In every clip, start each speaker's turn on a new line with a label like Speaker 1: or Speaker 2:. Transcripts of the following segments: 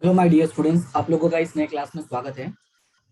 Speaker 1: Hello my dear students, आप लोगों का इस नए क्लास में स्वागत है।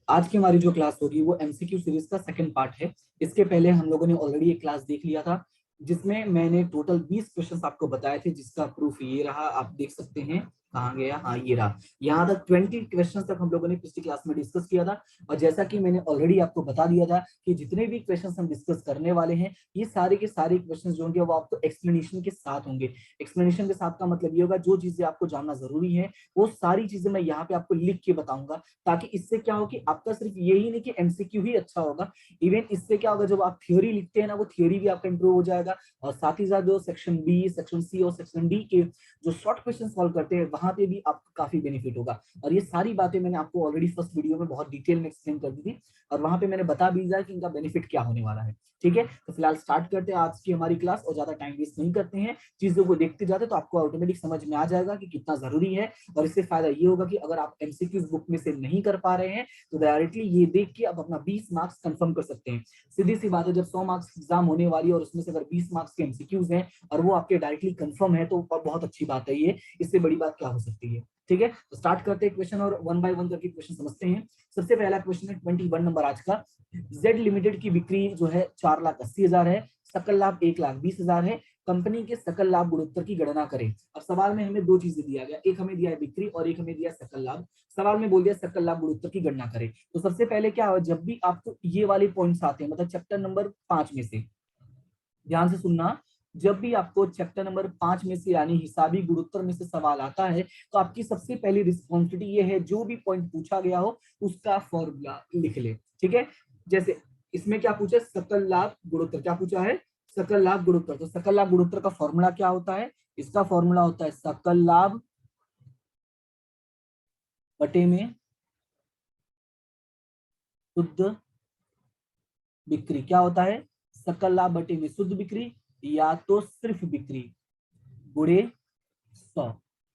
Speaker 1: आज की हमारी जो क्लास होगी वो एमसीक्यू सीरीज का सेकंड पार्ट है। इसके पहले हम लोगों ने ऑलरेडी एक क्लास देख लिया था जिसमें मैंने टोटल 20 क्वेश्चंस आपको बताए थे, जिसका प्रूफ ये रहा, आप देख सकते हैं। कहाँ गया? हाँ, ये रहा। यहाँ तक 20 क्वेश्चंस तक हम लोगों ने पिछली क्लास में डिस्कस किया था। और जैसा कि मैंने ऑलरेडी आपको बता दिया था कि जितने भी क्वेश्चंस हम डिस्कस करने वाले हैं, ये सारे के सारे क्वेश्चंस जो होंगे वो आपको एक्सप्लेनेशन के साथ होंगे। एक्सप्लेनेशन के साथ का मतलब ये होगा, जो चीजें आपको जानना जरूरी है वो सारी चीजें मैं यहाँ पे आपको लिख के बताऊंगा, ताकि इससे क्या हो कि आपका सिर्फ यही नहीं कि एमसीक्यू ही अच्छा होगा, इवन इससे क्या होगा, जब आप थ्योरी लिखते हैं ना, वो थ्योरी भी आपका इंप्रूव हो जाएगा। और साथ ही साथ जो सेक्शन बी, सेक्शन सी और सेक्शन डी के जो शॉर्ट क्वेश्चन सॉल्व करते हैं, वहां पे भी आपको काफी बेनिफिट होगा। और ये सारी बातें मैंने आपको ऑलरेडी फर्स्ट वीडियो में बहुत डिटेल में एक्सप्लेन कर दी थी, और वहां पे मैंने बता भी दिया कि इनका बेनिफिट क्या होने वाला है। ठीक है, तो फिलहाल स्टार्ट करते हैं आज की हमारी क्लास, और ज्यादा टाइम वेस्ट नहीं करते हैं। चीजों को देखते जाते तो आपको ऑटोमेटिक समझ में आ जाएगा कि कितना जरूरी है। और इससे फायदा ये होगा कि अगर आप एमसीक्यूज बुक में से नहीं कर पा रहे हैं तो डायरेक्टली ये देख के आप अपना 20 मार्क्स कंफर्म कर सकते हैं। सीधी सी बात है, जब 100 मार्क्स एग्जाम होने वाली है और उसमें से अगर 20 मार्क्स के एमसीक्यूज हैं और वो आपके डायरेक्टली कंफर्म है, तो बहुत अच्छी बात है। ये इससे बड़ी बात क्या हो सकती है? ठीक है, तो स्टार्ट करते हैं क्वेश्चन और वन बाय वन करके क्वेश्चन समझते हैं। सबसे पहला क्वेश्चन है 21 नंबर आज का। जेड लिमिटेड की बिक्री जो है 4,80,000 है, सकल लाभ 1,20,000 है। कंपनी के सकल लाभ गुणोत्तर की गणना करें। अब सवाल में हमें दो चीजें दिया गया, एक हमें दिया है बिक्री और एक हमें दिया सकल लाभ। सवाल में बोल दिया सकल लाभ गुणोत्तर की गणना करें। तो सबसे पहले क्या हो, जब भी आपको ये वाले पॉइंट्स आते हैं, मतलब चैप्टर नंबर 5 में से, ध्यान से सुनना, जब भी आपको चैप्टर नंबर 5 में से यानी हिसाबी गुणोत्तर में से सवाल आता है, तो आपकी सबसे पहली रिस्पॉन्सिबिलिटी ये है, जो भी पॉइंट पूछा गया हो उसका फॉर्मूला लिख ले। ठीक है, जैसे इसमें क्या पूछा, सकल लाभ गुणोत्तर क्या पूछा है, सकल लाभ गुणोत्तर। तो सकल लाभ गुणोत्तर का फॉर्मूला क्या होता है? इसका फॉर्मूला होता है सकल लाभ बटे में शुद्ध बिक्री। क्या होता है? सकल लाभ बटे में शुद्ध बिक्री, या तो सिर्फ बिक्री, गुणे 100।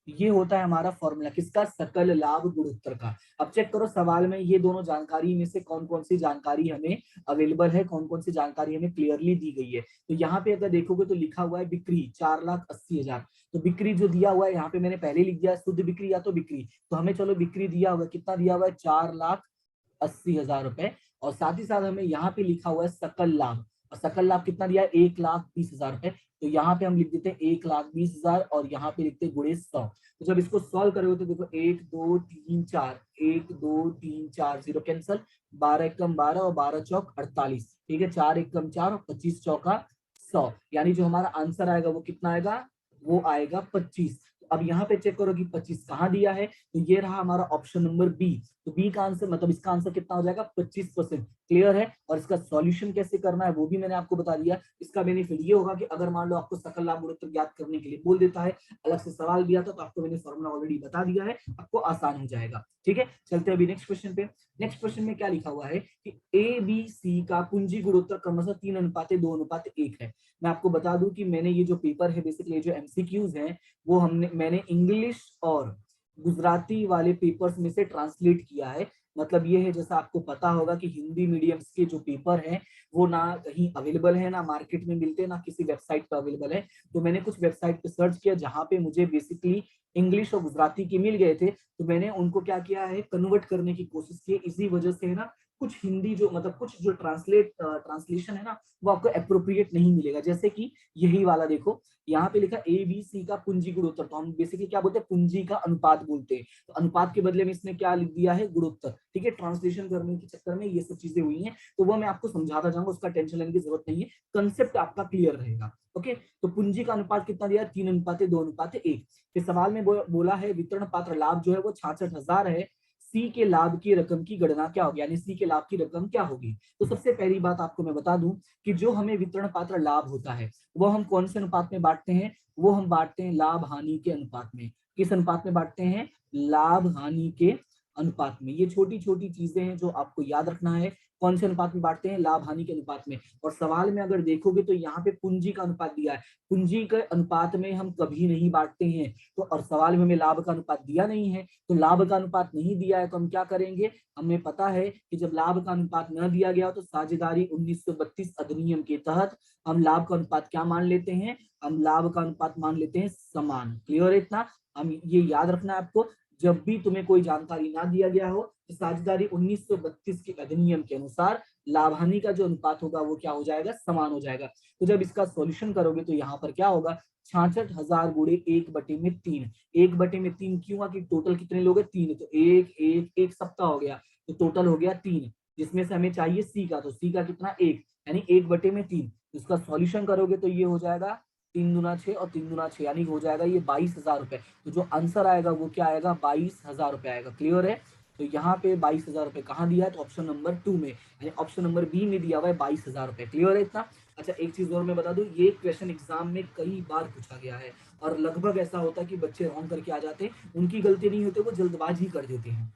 Speaker 1: ये होता है हमारा फॉर्मूला किसका? सकल लाभ गुणोत्तर का। अब चेक करो सवाल में ये दोनों जानकारी में से कौन कौन सी जानकारी हमें अवेलेबल है, कौन कौन सी जानकारी हमें क्लियरली दी गई है। तो यहाँ पे अगर देखोगे तो लिखा हुआ है बिक्री 4,80,000। तो बिक्री जो दिया हुआ है यहाँ पे मैंने पहले लिख दिया है शुद्ध बिक्री या तो बिक्री। तो हमें चलो बिक्री दिया हुआ है, कितना दिया हुआ है? 4,80,000 रुपए। और साथ ही साथ हमें यहाँ पे लिखा हुआ है सकल लाभ, और सकल लाभ कितना दिया है? 1,20,000 रुपए। तो यहाँ पे हम लिख देते हैं 1,20,000 और यहाँ पे लिखते हैं गुणे 100। तो जब इसको सॉल्व करोगे तो देखो 1 2 3 4, 1 2 3 4, 0 कैंसल, 12 एकम 12 और 12 चौक 48। ठीक है, 4 एकम 4 और 25 चौका 100, यानी जो हमारा आंसर आएगा वो कितना आएगा? वो आएगा 25। अब यहाँ पे चेक करो कि 25 कहाँ दिया है, तो ये रहा हमारा ऑप्शन नंबर बी। तो बी का आंसर मतलब इसका आंसर कितना हो जाएगा? 25%। क्लियर है? और इसका सॉल्यूशन कैसे करना है वो भी मैंने आपको बता दिया। इसका बेनिफिट ये होगा कि अगर मान लो आपको सकल लाभ गुणोत्तर ज्ञात करने के लिए बोल देता है, अलग से सवाल दिया था, तो आपको मैंने फॉर्मूला ऑलरेडी बता दिया है, आपको आसान हो जाएगा। ठीक है, चलते हैं अभी नेक्स्ट क्वेश्चन पे। नेक्स्ट क्वेश्चन में क्या लिखा हुआ है कि ए बी सी का पूंजी गुणोत्तर क्रमशः 3:2:1 है। मैं आपको बता दूं कि मैंने ये जो पेपर है, बेसिकली जो एमसीक्यूज हैं, वो मैंने इंग्लिश और गुजराती वाले पेपर्स में से ट्रांसलेट किया है। मतलब ये है, जैसा आपको पता होगा कि हिंदी मीडियम्स के जो पेपर हैं वो ना कहीं अवेलेबल है, ना मार्केट में मिलते हैं, ना किसी वेबसाइट पर अवेलेबल है। तो मैंने कुछ वेबसाइट पे सर्च किया जहां पे मुझे बेसिकली इंग्लिश और गुजराती के मिल गए थे, तो मैंने उनको क्या किया है, कन्वर्ट करने की कोशिश की। इसी वजह से है ना, कुछ हिंदी जो मतलब कुछ जो ट्रांसलेशन है ना, वो आपको अप्रोप्रिएट नहीं मिलेगा। जैसे कि यही वाला देखो, यहाँ पे लिखा ए बी सी का पूंजी गुणोत्तर, तो हम बेसिकली क्या बोलते हैं? पूंजी का अनुपात बोलते हैं। तो अनुपात के बदले में इसने क्या लिख दिया है? गुणोत्तर। ठीक है, ट्रांसलेशन करने के चक्कर में ये सब चीजें हुई हैं, तो वो मैं आपको समझाता जाऊंगा, उसका टेंशन लेने की जरूरत नहीं है, कंसेप्ट आपका क्लियर रहेगा। ओके, तो पूंजी का अनुपात कितना दिया है? 3:2:1। फिर सवाल में बोला है वितरण पात्र लाभ जो है वो 66,000 है, सी के लाभ की रकम की गणना क्या होगी, यानी सी के लाभ की रकम क्या होगी। तो सबसे पहली बात आपको मैं बता दूं कि जो हमें वितरण पात्र लाभ होता है वो हम कौन से अनुपात में बांटते हैं? वो हम बांटते हैं लाभ हानि के अनुपात में। किस अनुपात में बांटते हैं? लाभ हानि के अनुपात में। ये छोटी छोटी चीजें हैं जो आपको याद रखना है। कौन से अनुपात में बांटते हैं? लाभ हानि के अनुपात में। और सवाल में अगर देखोगे तो यहाँ पे पूंजी का अनुपात दिया है, पूंजी के अनुपात में हम कभी नहीं बांटते हैं। तो और सवाल में हमें लाभ का अनुपात दिया नहीं है, तो लाभ का अनुपात नहीं दिया है तो हम क्या करेंगे? हमें पता है कि जब लाभ का अनुपात न दिया गया तो साझेदारी 1932 अधिनियम के तहत हम लाभ का अनुपात क्या मान लेते हैं? हम लाभ का अनुपात मान लेते हैं समान। क्लियर है इतना? हम ये याद रखना है आपको। जब भी तुम्हें कोई जानकारी ना दिया गया हो तो साझेदारी 1932 के अधिनियम के अनुसार लाभ हानि का जो अनुपात होगा वो क्या हो जाएगा, समान हो जाएगा। तो जब इसका सॉल्यूशन करोगे तो यहाँ पर क्या होगा, 66,000 गुणे 1/3। 1/3 क्यों, कि टोटल कितने लोग हैं, 3, तो एक एक एक सबका हो गया, तो टोटल हो गया 3, जिसमें से हमें चाहिए सी का, तो सी का कितना 1, यानी 1/3। इसका सॉल्यूशन करोगे तो ये हो जाएगा 3 दूना 6 और 3 दूना 6, यानी हो जाएगा ये 22,000 रुपए। तो जो आंसर आएगा वो क्या आएगा, 22,000 रुपए आएगा। क्लियर है। तो यहाँ पे 22,000 रुपए कहाँ दिया है, तो ऑप्शन नंबर 2 में, यानी ऑप्शन नंबर बी में दिया हुआ है 22,000 रुपए। क्लियर है इतना। अच्छा एक चीज और मैं बता दूं, ये क्वेश्चन एग्जाम में कई बार पूछा गया है और लगभग ऐसा होता है कि बच्चे रॉन्ग करके आ जाते हैं, उनकी गलती नहीं होती, वो जल्दबाजी कर देते हैं।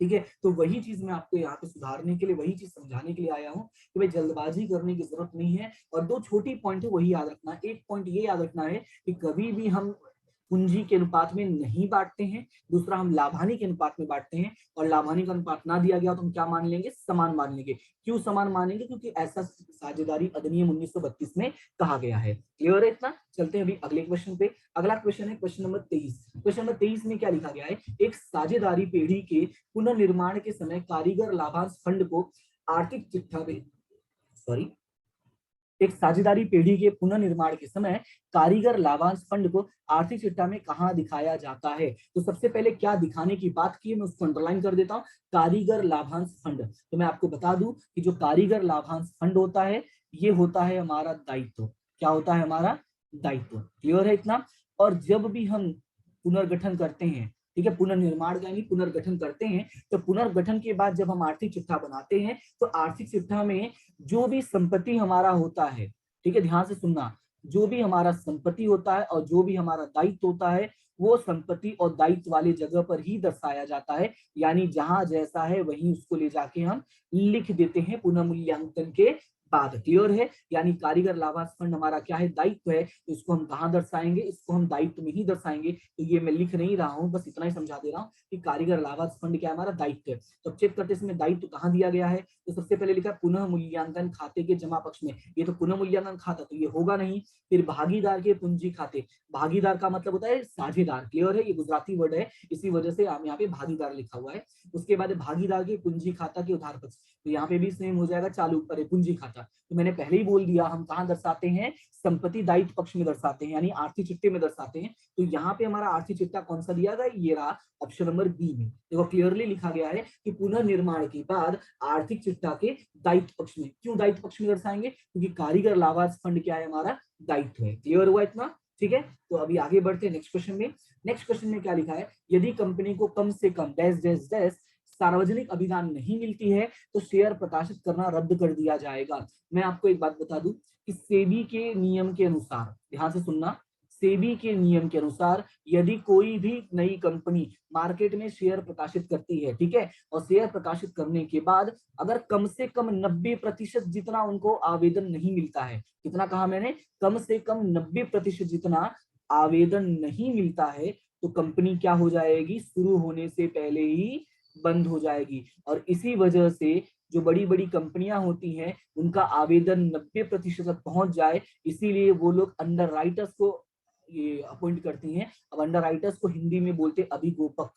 Speaker 1: ठीक है, तो वही चीज मैं आपको यहाँ पे सुधारने के लिए, वही चीज समझाने के लिए आया हूँ कि भाई जल्दबाजी करने की जरूरत नहीं है। और दो छोटी पॉइंट है वही याद रखना है। एक पॉइंट ये याद रखना है कि कभी भी हम पूंजी के अनुपात में नहीं बांटते हैं, दूसरा हम लाभानी के अनुपात में बांटते हैं, और लाभानी का अनुपात ना दिया गया तो हम क्या मान लेंगे, समान मान लेंगे। क्यों समान मानेंगे, क्योंकि ऐसा साझेदारी अधिनियम 1932 में कहा गया है। क्लियर है इतना। चलते हैं अभी अगले क्वेश्चन पे। अगला क्वेश्चन है क्वेश्चन नंबर 23। क्वेश्चन नंबर 23 में क्या लिखा गया है, एक साझेदारी पेढ़ी के पुनर्निर्माण के समय कारीगर लाभांश फंड को आर्थिक चिट्ठा में, सॉरी, एक साझेदारी पेढ़ी के पुनर्निर्माण के समय कारीगर लाभांश फंड को आर्थिक चिट्ठा में कहां दिखाया जाता है। तो सबसे पहले क्या दिखाने की बात की है, मैं उसको अंडरलाइन कर देता हूं, कारीगर लाभांश फंड। तो मैं आपको बता दूं कि जो कारीगर लाभांश फंड होता है ये होता है हमारा दायित्व। क्या होता है, हमारा दायित्व। क्लियर है इतना। और जब भी हम पुनर्गठन करते हैं, ठीक है, पुनर्निर्माण का यानी पुनर्गठन करते हैं, तो पुनर्गठन के बाद जब हम आर्थिक चिट्ठा बनाते हैं तो आर्थिक चिट्ठा में जो भी संपत्ति हमारा होता है, ठीक है, ध्यान से सुनना, जो भी हमारा संपत्ति होता है और जो भी हमारा दायित्व होता है वो संपत्ति और दायित्व वाले जगह पर ही दर्शाया जाता है। यानी जहां जैसा है वहीं उसको ले जाके हम लिख देते हैं पुनर्मूल्यांकन के बाद। क्लियर है। यानी कारीगर लाभांश फंड हमारा क्या है, दायित्व है, तो इसको हम कहाँ दर्शाएंगे, इसको हम दायित्व में ही दर्शाएंगे। तो ये मैं लिख नहीं रहा हूँ, बस इतना ही समझा दे रहा हूँ कि कारीगर लाभांश फंड क्या है, हमारा दायित्व है। तो चेक करते हैं इसमें दायित्व कहाँ दिया गया है। तो सबसे पहले लिखा पुनः मूल्यांकन खाते के जमा पक्ष में, ये तो पुनः मूल्यांकन खाता तो ये होगा नहीं। फिर भागीदार के पूंजी खाते, भागीदार का मतलब होता है साझेदार। क्लियर है, ये गुजराती वर्ड है, इसी वजह से हम यहाँ पे भागीदार लिखा हुआ है। उसके बाद भागीदार के पूंजी खाता के उधार पक्ष, तो यहाँ पे भी सेम हो जाएगा चालू पर पूंजी खाता। तो मैंने पहले ही बोल दिया हम कहाँ दर्शाते हैं, संपत्ति दायित्व पक्ष में दर्शाते हैं, यानी आर्थिक चिट्ठे में दर्शाते हैं। तो यहाँ पे हमारा आर्थिक चिट्ठा कौन सा दिया गया, ये रहा ऑप्शन नंबर बी में। देखो क्लियरली लिखा गया है कि पुनर्निर्माण के बाद आर्थिक चिट्ठा के दायित्व पक्ष में। क्यों दायित्व पक्ष में दर्शाएंगे, क्योंकि कारीगर लाभांश फंड क्या है, हमारा दायित्व है। क्लियर हुआ इतना। ठीक है, तो अभी आगे बढ़ते हैं नेक्स्ट क्वेश्चन में। नेक्स्ट क्वेश्चन में क्या लिखा है, यदि कंपनी को कम से कम डैश डैश डैश सार्वजनिक अभिदान नहीं मिलती है तो शेयर प्रकाशित करना रद्द कर दिया जाएगा। मैं आपको एक बात बता दूं कि सेबी के नियम के अनुसार, ध्यान से सुनना, सेबी के नियम के अनुसार यदि कोई भी नई कंपनी मार्केट में शेयर प्रकाशित करती है, ठीक है, और शेयर प्रकाशित करने के बाद अगर कम से कम 90% जितना उनको आवेदन नहीं मिलता है, कितना कहा मैंने, कम से कम 90% जितना आवेदन नहीं मिलता है, तो कंपनी क्या हो जाएगी, शुरू होने से पहले ही बंद हो जाएगी। और इसी वजह से जो बड़ी बड़ी कंपनियां होती हैं उनका आवेदन 90% तक पहुंच जाए, इसीलिए वो लोग अंडर राइटर्स को ये अपॉइंट करती हैं। अब अंडर राइटर्स को हिंदी में बोलते अभिगोपक,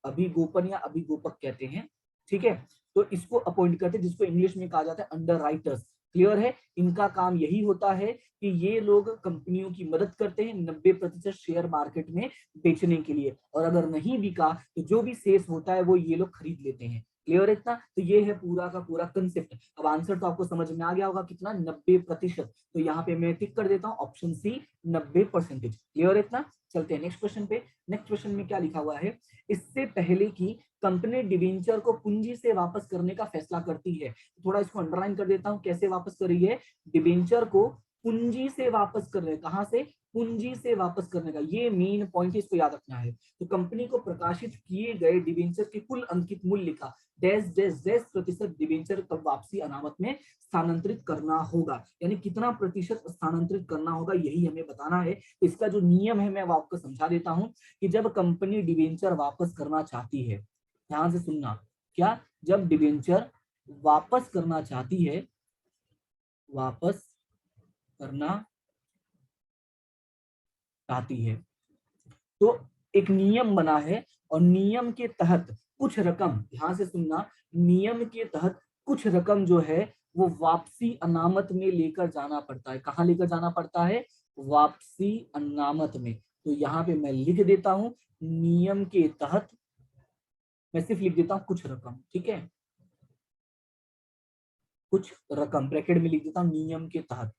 Speaker 1: अभिगोपन या अभिगोपक कहते हैं। ठीक है, तो इसको अपॉइंट करते हैं, जिसको इंग्लिश में कहा जाता है अंडर राइटर्स। क्लियर है। इनका काम यही होता है कि ये लोग कंपनियों की मदद करते हैं 90% शेयर मार्केट में बेचने के लिए, और अगर नहीं बिका तो जो भी शेष होता है वो ये लोग खरीद लेते हैं। क्लियर है इतना। तो ये है पूरा का पूरा कंसेप्ट। अब आंसर तो आपको समझ में आ गया होगा, कितना, 90%। तो यहाँ पे मैं टिक कर देता हूँ ऑप्शन सी, 90%। क्लियर है इतना। चलते हैं नेक्स्ट क्वेश्चन पे। नेक्स्ट क्वेश्चन में क्या लिखा हुआ है, इससे पहले की कंपनी डिबेंचर को पूंजी से वापस करने का फैसला करती है। थोड़ा इसको अंडरलाइन कर देता हूं, कैसे वापस कर रही है, डिबेंचर को पूंजी से वापस कर रहे हैं, कहां से, पूंजी से वापस करने का, ये मेन पॉइंट है, इसको याद रखना है। तो कंपनी को प्रकाशित किए गए डिबेंचर के कुल अंकित मूल्य का डैश डैश डैश प्रतिशत डिबेंचर कब वापसी अनामत में स्थानांतरित करना होगा, यानी कितना प्रतिशत स्थानांतरित करना होगा, यही हमें बताना है। इसका जो नियम है मैं आपको समझा देता हूं कि जब कंपनी डिबेंचर वापस करना चाहती है, ध्यान से सुनना, क्या, जब डिबेंचर वापस करना चाहती है, वापस करना चाहती है, तो एक नियम बना है और नियम के तहत कुछ रकम, ध्यान से सुनना, नियम के तहत कुछ रकम जो है वो वापसी अनामत में लेकर जाना पड़ता है। कहाँ लेकर जाना पड़ता है? वापसी अनामत में। तो यहाँ पे मैं लिख देता हूं नियम के तहत, मैं सिर्फ लिख देता हूं कुछ रकम, ठीक है, कुछ रकम ब्रैकेट में लिख देता हूं नियम के तहत।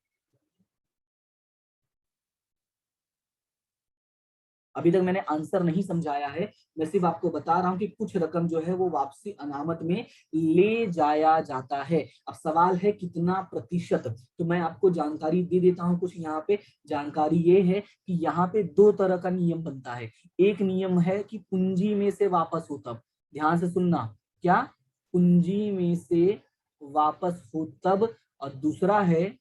Speaker 1: अभी तक मैंने आंसर नहीं समझाया है, मैं सिर्फ आपको बता रहा हूं कि कुछ रकम जो है वो वापसी अनामत में ले जाया जाता है। अब सवाल है कितना प्रतिशत, तो मैं आपको जानकारी दे देता हूं कुछ यहाँ पे। जानकारी ये है कि यहाँ पे दो तरह का नियम बनता है। एक नियम है कि पूंजी में से वापस हो तब, ध्यान से सुनना, क्या? पूंजी में से वापस हो तब। और दूसरा है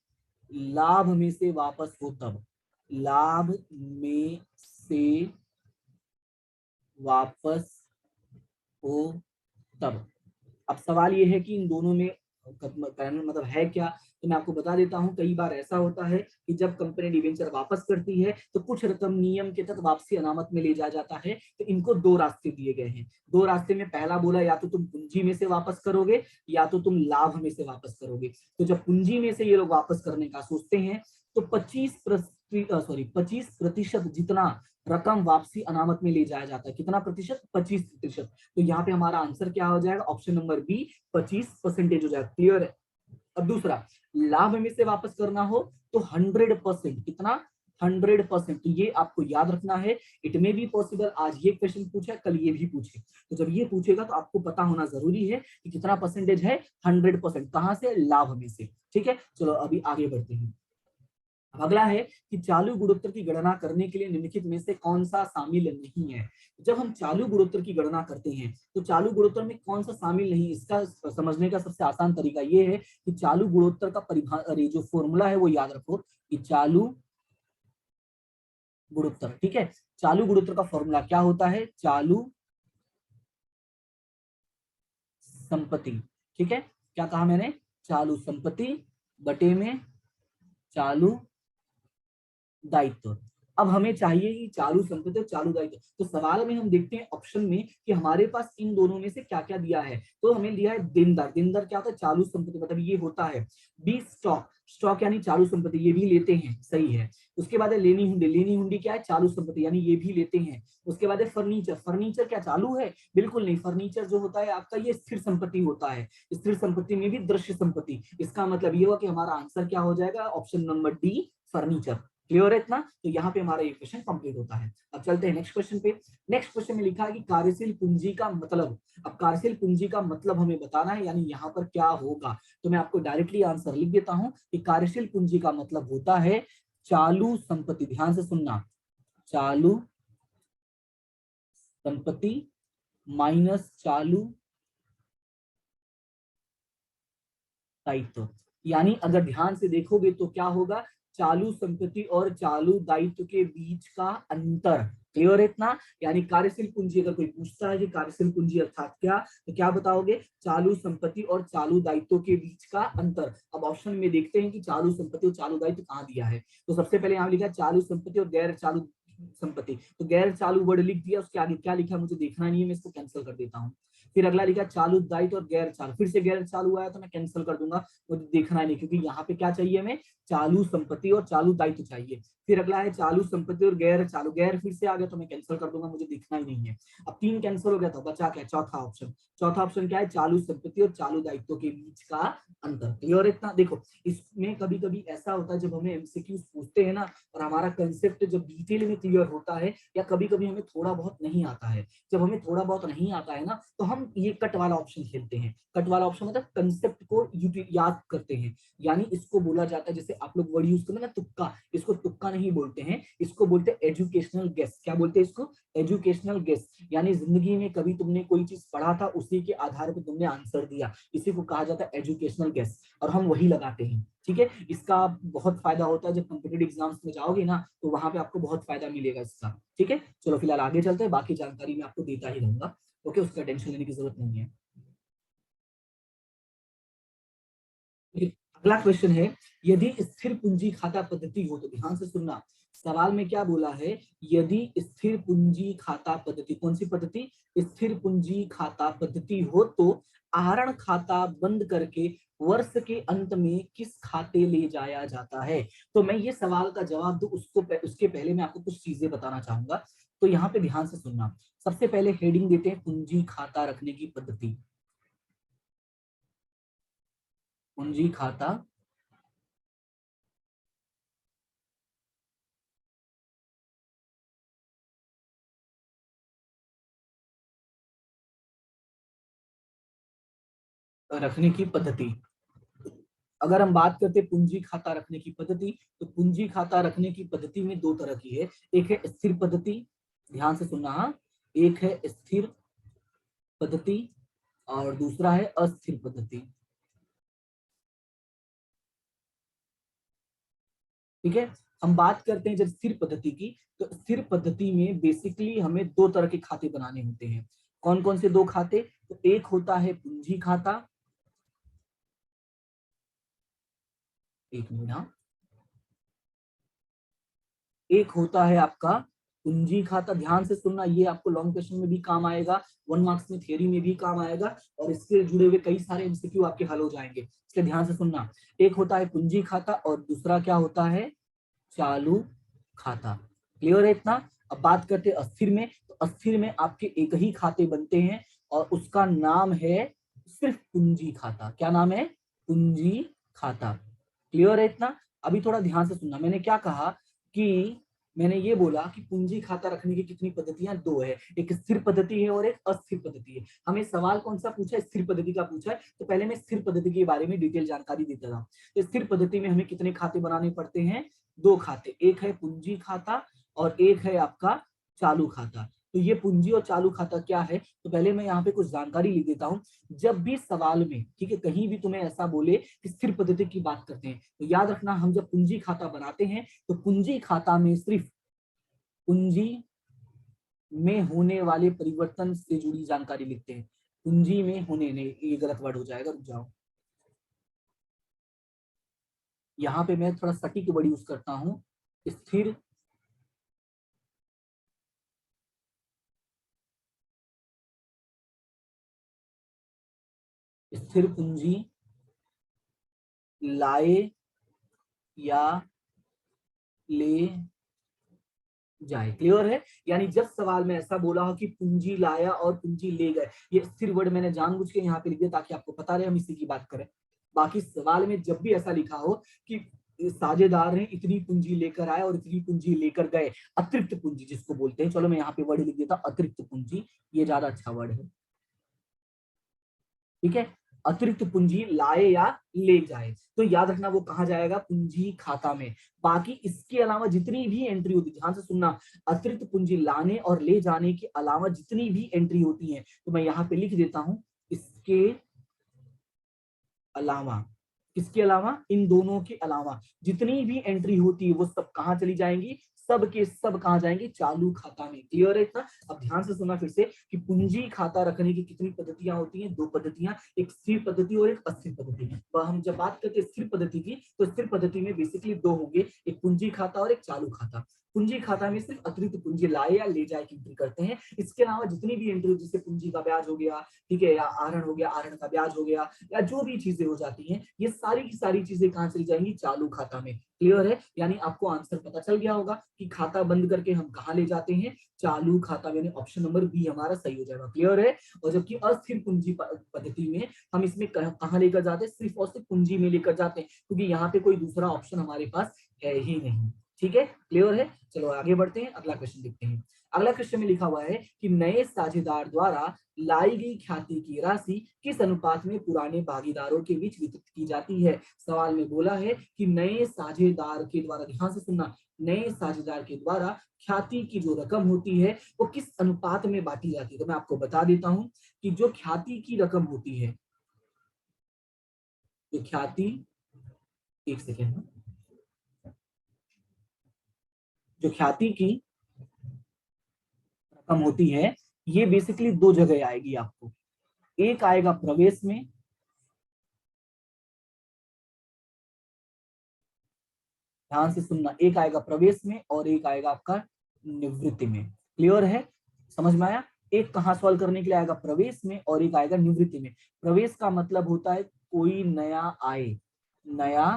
Speaker 1: लाभ में से वापस हो तब, लाभ में से वापस हो तब। अब सवाल ये है कि इन दोनों में मतलब है क्या, तो मैं आपको बता देता हूं। कई बार ऐसा होता है कि जब कंपनी डिवेंचर वापस करती है तो कुछ रकम नियम के तहत वापसी अनामत में ले जाया जाता है। तो इनको दो रास्ते दिए गए हैं। दो रास्ते में पहला बोला, या तो तुम पूंजी में से वापस करोगे या तो तुम लाभ में से वापस करोगे। तो जब पूंजी में से ये लोग वापस करने का सोचते हैं तो 25% जितना रकम वापसी अनामत में ले जाया जाता है। कितना प्रतिशत? 25%। तो यहाँ पे हमारा आंसर क्या हो जाएगा? ऑप्शन नंबर बी, 25% हो जाएगा। क्लियर है? अब दूसरा, लाभ में से वापस करना हो तो 100%। कितना? 100%। तो ये आपको याद रखना है। इट मे बी पॉसिबल आज ये क्वेश्चन पूछे, कल ये भी पूछे। तो जब ये पूछेगा तो आपको पता होना जरूरी है कि कितना परसेंटेज है। 100%। कहां से? लाभ में से। ठीक है, चलो अभी आगे बढ़ते हैं। अगला है कि चालू गुणोत्तर की गणना करने के लिए निम्नलिखित में से कौन सा शामिल नहीं है। जब हम चालू गुणोत्तर की गणना करते हैं तो चालू गुणोत्तर में कौन सा शामिल नहीं, इसका समझने का सबसे आसान तरीका ये है कि चालू गुणोत्तर का जो फॉर्मूला है वो याद रखो कि चालू गुणोत्तर, ठीक है, चालू गुणोत्तर का फॉर्मूला क्या होता है? चालू संपत्ति। ठीक है, क्या कहा मैंने? चालू संपत्ति बटे में चालू दायित्व। अब हमें चाहिए कि चालू संपत्ति और चालू दायित्व। तो सवाल में हम देखते हैं ऑप्शन में कि हमारे पास इन दोनों में से क्या क्या दिया है। तो हमें दिया है देनदार। देनदार क्या होता है? चालू संपत्ति, मतलब ये होता है। बी स्टॉक, स्टॉक यानी चालू संपत्ति, ये भी लेते हैं, सही है। उसके बाद है लेनी हुंडी। लेनी हुंडी क्या है? चालू संपत्ति, यानी ये भी लेते हैं। उसके बाद है फर्नीचर। फर्नीचर क्या चालू है? बिल्कुल नहीं। फर्नीचर जो होता है आपका ये स्थिर संपत्ति होता है। स्थिर संपत्ति में भी दृश्य संपत्ति। इसका मतलब ये हुआ कि हमारा आंसर क्या हो जाएगा? Option number D, furniture. Clear है इतना? तो यहाँ पे हमारा ये क्वेश्चन कंप्लीट होता है। अब चलते हैं नेक्स्ट क्वेश्चन पे। नेक्स्ट क्वेश्चन में लिखा है कि कार्यशील पूंजी का मतलब। अब कार्यशील पूंजी का मतलब हमें बताना है, यानी यहाँ पर क्या होगा। तो मैं आपको डायरेक्टली आंसर लिख देता हूं कि कार्यशील पूंजी का मतलब होता है चालू संपत्ति। ध्यान से सुनना, चालू संपत्ति माइनस चालू दायित्व। यानी अगर ध्यान से देखोगे तो क्या होगा? चालू संपत्ति और चालू दायित्व के बीच का अंतर। क्लियर है इतना? यानी कार्यशील पूंजी, अगर कोई पूछता है कि कार्यशील पूंजी अर्थात क्या, तो क्या बताओगे? चालू संपत्ति और चालू दायित्व के बीच का अंतर। अब ऑप्शन में देखते हैं कि चालू संपत्ति और चालू दायित्व कहाँ दिया है। तो सबसे पहले यहाँ लिखा चालू संपत्ति और गैर चालू संपत्ति। तो गैर चालू वर्ड लिख दिया, उसके आगे क्या लिखा मुझे देखना नहीं है, मैं इसको कैंसिल कर देता हूँ। फिर अगला लिखा चालू दायित्व और गैर चालू, फिर से गैर चालू आया तो मैं कैंसिल कर दूंगा, मुझे देखना नहीं, क्योंकि यहाँ पे क्या चाहिए हमें? चालू संपत्ति और चालू दायित्व चाहिए। फिर अगला है चालू संपत्ति और गैर चालू। गैर फिर से आ गया तो मैं कैंसिल कर दूंगा, मुझे दिखना ही नहीं है। अब 3 कैंसिल हो गया तो बचा क्या? चौथा ऑप्शन। चौथा ऑप्शन क्या है? चालू संपत्ति और चालू दायित्व के बीच का अंतर। क्लियर इतना? देखो इसमें कभी कभी ऐसा होता है जब हमें एमसीक्यूज पूछते हैं ना, और हमारा कंसेप्ट जब डिटेल में क्लियर होता है, या कभी कभी हमें थोड़ा बहुत नहीं आता है, जब हमें थोड़ा बहुत नहीं आता है ना, तो हम ये कट वाला ऑप्शन खेलते हैं। कट वाला ऑप्शन मतलब कंसेप्ट को याद करते हैं। यानी इसको बोला जाता है, जैसे आप लोग वर्ड यूज करते हैं ना तुक्का, इसको तुक्का नहीं बोलते हैं, इसको बोलते हैं एजुकेशनल गेस। क्या बोलते हैं इसको? Educational guess. यानी जिंदगी में कभी तुमने कोई चीज पढ़ा था, उसी के आधार पर तुमने आंसर दिया, इसी को कहा जाता है एजुकेशनल गेस, और हम वही लगाते हैं। ठीक है, इसका बहुत फायदा होता है जब कॉम्पिटिटिव एग्जाम्स में जाओगे ना, तो वहां पे आपको बहुत फायदा मिलेगा इसका। ठीक है, चलो फिलहाल आगे चलते हैं, बाकी जानकारी मैं आपको देता ही रहूंगा। ओके, उसका टेंशन लेने की जरूरत नहीं है। अगला क्वेश्चन है, यदि स्थिर पूंजी खाता पद्धति हो, तो ध्यान से सुनना, सवाल में क्या बोला है, यदि स्थिर पूंजी खाता पद्धति, कौन सी पद्धति, स्थिर पूंजी खाता पद्धति हो तो आहरण खाता बंद करके वर्ष के अंत में किस खाते ले जाया जाता है। तो मैं ये सवाल का जवाब दूं उसके पहले मैं आपको कुछ चीजें बताना चाहूंगा, तो यहाँ पे ध्यान से सुनना। सबसे पहले हेडिंग देते हैं पूंजी खाता रखने की पद्धति। पूंजी खाता रखने की पद्धति। अगर हम बात करते हैं पूंजी खाता रखने की पद्धति, तो पूंजी खाता रखने की पद्धति में दो तरह की है। एक है स्थिर पद्धति, ध्यान से सुनना, हाँ, एक है स्थिर पद्धति और दूसरा है अस्थिर पद्धति। ठीक है, हम बात करते हैं जब स्थिर पद्धति की, तो स्थिर पद्धति में बेसिकली हमें दो तरह के खाते बनाने होते हैं। कौन कौन से दो खाते, तो एक होता है पूंजी खाता, एक मिनट, हाँ, एक होता है आपका पूंजी खाता। ध्यान से सुनना, ये आपको लॉन्ग क्वेश्चन में भी काम आएगा, 1 मार्क्स में थियरी में भी काम आएगा, और इससे जुड़े हुए कई सारे एमसीक्यू आपके हल हो जाएंगे, इसलिए ध्यान से सुनना। एक होता है पूंजी खाता और दूसरा क्या होता है, चालू खाता। क्लियर है इतना। अब बात करते हैं अस्थिर में, तो अस्थिर में आपके एक ही खाते बनते हैं और उसका नाम है सिर्फ पूंजी खाता। क्या नाम है, पूंजी खाता। क्लियर है इतना। अभी थोड़ा ध्यान से सुनना, मैंने क्या कहा कि मैंने ये बोला कि पूंजी खाता रखने की कितनी पद्धतियां, दो है, एक स्थिर पद्धति है और एक अस्थिर पद्धति है। हमें सवाल कौन सा पूछा है, स्थिर पद्धति का पूछा है, तो पहले मैं स्थिर पद्धति के बारे में डिटेल जानकारी देता था। तो स्थिर पद्धति में हमें कितने खाते बनाने पड़ते हैं, दो खाते, एक है पूंजी खाता और एक है आपका चालू खाता। तो ये पूंजी और चालू खाता क्या है, तो पहले मैं यहाँ पे कुछ जानकारी लिख देता हूँ। जब भी सवाल में, ठीक है, कहीं भी तुम्हें ऐसा बोले कि स्थिर पद्धति की बात करते हैं, तो याद रखना, हम जब पूंजी खाता बनाते हैं तो पूंजी खाता में सिर्फ पूंजी में होने वाले परिवर्तन से जुड़ी जानकारी लिखते हैं। पूंजी में होने, नहीं ये गलत वर्ड हो जाएगा, रुक जाओ, यहाँ पे मैं थोड़ा सटीक वर्ड यूज करता हूँ, स्थिर स्थिर पूंजी लाए या ले जाए। क्लियर है, यानी जब सवाल में ऐसा बोला हो कि पूंजी लाया और पूंजी ले गए, ये स्थिर वर्ड मैंने जानबूझ के यहाँ पे लिख दिया ताकि आपको पता रहे हम इसी की बात करें। बाकी सवाल में जब भी ऐसा लिखा हो कि साझेदार ने इतनी पूंजी लेकर आए और इतनी पूंजी लेकर गए, अतिरिक्त पूंजी जिसको बोलते हैं, चलो मैं यहाँ पे वर्ड लिख देता हूँ अतिरिक्त पूंजी, ये ज्यादा अच्छा वर्ड है। ठीक है, अतिरिक्त पूंजी लाए या ले जाए, तो याद रखना वो कहाँ जाएगा, पूंजी खाता में। बाकी इसके अलावा जितनी भी एंट्री होती है, ध्यान से सुनना, अतिरिक्त पूंजी लाने और ले जाने के अलावा जितनी भी एंट्री होती है, तो मैं यहाँ पे लिख देता हूं इसके अलावा, किसके अलावा, इन दोनों के अलावा जितनी भी एंट्री होती है वो सब कहाँ चली जाएंगी, सब के सब कहाँ जाएंगे, चालू खाता में। क्लियर है इतना। अब ध्यान से सुना फिर से कि पूंजी खाता रखने की कितनी पद्धतियां होती हैं, दो पद्धतियां, एक स्थिर पद्धति और एक अस्थिर पद्धति। तो हम जब बात करते हैं स्थिर पद्धति की, तो स्थिर पद्धति में बेसिकली दो होंगे, एक पूंजी खाता और एक चालू खाता। पूंजी खाता में सिर्फ अतिरिक्त पूंजी लाए या ले जाए की एंट्री करते हैं, इसके अलावा जितनी भी एंट्री, जैसे पूंजी का ब्याज हो गया, ठीक है, या आहरण हो गया, आहरण का ब्याज हो गया, या जो भी चीजें हो जाती हैं, ये सारी की सारी चीजें कहाँ चली जाएंगी, चालू खाता में। क्लियर है, यानी आपको आंसर पता चल गया होगा कि खाता बंद करके हम कहाँ ले जाते हैं, चालू खाता में। ऑप्शन नंबर बी हमारा सही हो जाएगा। क्लियर है। और जबकि अस्थिर पूंजी पद्धति में हम इसमें कहाँ लेकर जाते हैं, सिर्फ और सिर्फ पूंजी में लेकर जाते हैं, क्योंकि यहाँ पे कोई दूसरा ऑप्शन हमारे पास है ही नहीं। ठीक है, क्लियर है। चलो आगे बढ़ते हैं, अगला क्वेश्चन देखते हैं। अगला क्वेश्चन में लिखा हुआ है कि नए साझेदार द्वारा लाई गई ख्याति की राशि किस अनुपात में पुराने भागीदारों के बीच वितरित की जाती है। सवाल में बोला है कि नए साझेदार के द्वारा, ध्यान से सुनना, नए साझेदार के द्वारा ख्याति की जो रकम होती है वो किस अनुपात में बांटी जाती है। तो मैं आपको बता देता हूं कि जो ख्याति की रकम होती है, जो ख्याति, एक सेकेंड, जो ख्याति की रकम होती है, ये बेसिकली दो जगह आएगी आपको। एक आएगा प्रवेश में, ध्यान से सुनना, एक आएगा प्रवेश में और एक आएगा आपका निवृत्ति में। क्लियर है, समझ में आया? एक कहाँ सॉल्व करने के लिए आएगा प्रवेश में और एक आएगा निवृत्ति में। प्रवेश का मतलब होता है कोई नया आए, नया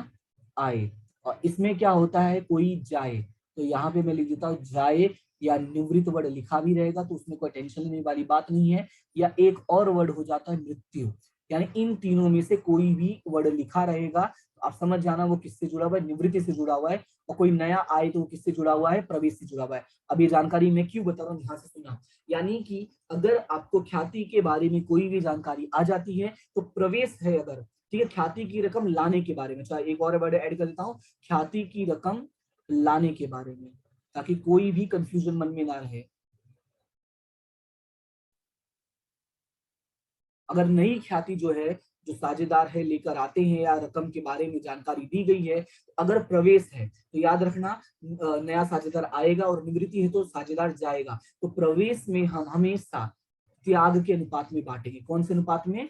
Speaker 1: आए, और इसमें क्या होता है कोई जाए। तो यहाँ पे मैं लिख देता हूँ जाए, या निवृत्त वर्ड लिखा भी रहेगा तो उसमें कोई टेंशन लेने वाली बात नहीं है। या एक और वर्ड हो जाता है मृत्यु, यानी इन तीनों में से कोई भी वर्ड लिखा रहेगा तो आप समझ जाना वो किससे जुड़ा हुआ है, निवृत्ति से जुड़ा हुआ है। और कोई नया आए तो वो किससे जुड़ा हुआ है, प्रवेश से जुड़ा हुआ है। अब ये जानकारी मैं क्यों बता रहा हूँ, ध्यान से सुनना। यानी कि अगर आपको ख्याति के बारे में कोई भी जानकारी आ जाती है तो प्रवेश है अगर, ठीक है, ख्याति की रकम लाने के बारे में, चाहे एक और वर्ड ऐड कर देता हूँ, ख्याति की रकम लाने के बारे में, ताकि कोई भी कंफ्यूजन मन में ना रहे। अगर नई ख्याति जो है, जो साझेदार है लेकर आते हैं या रकम के बारे में जानकारी दी गई है, अगर प्रवेश है तो याद रखना नया साझेदार आएगा, और निवृत्ति है तो साझेदार जाएगा। तो प्रवेश में हम हमेशा त्याग के अनुपात में बांटेंगे। कौन से अनुपात में?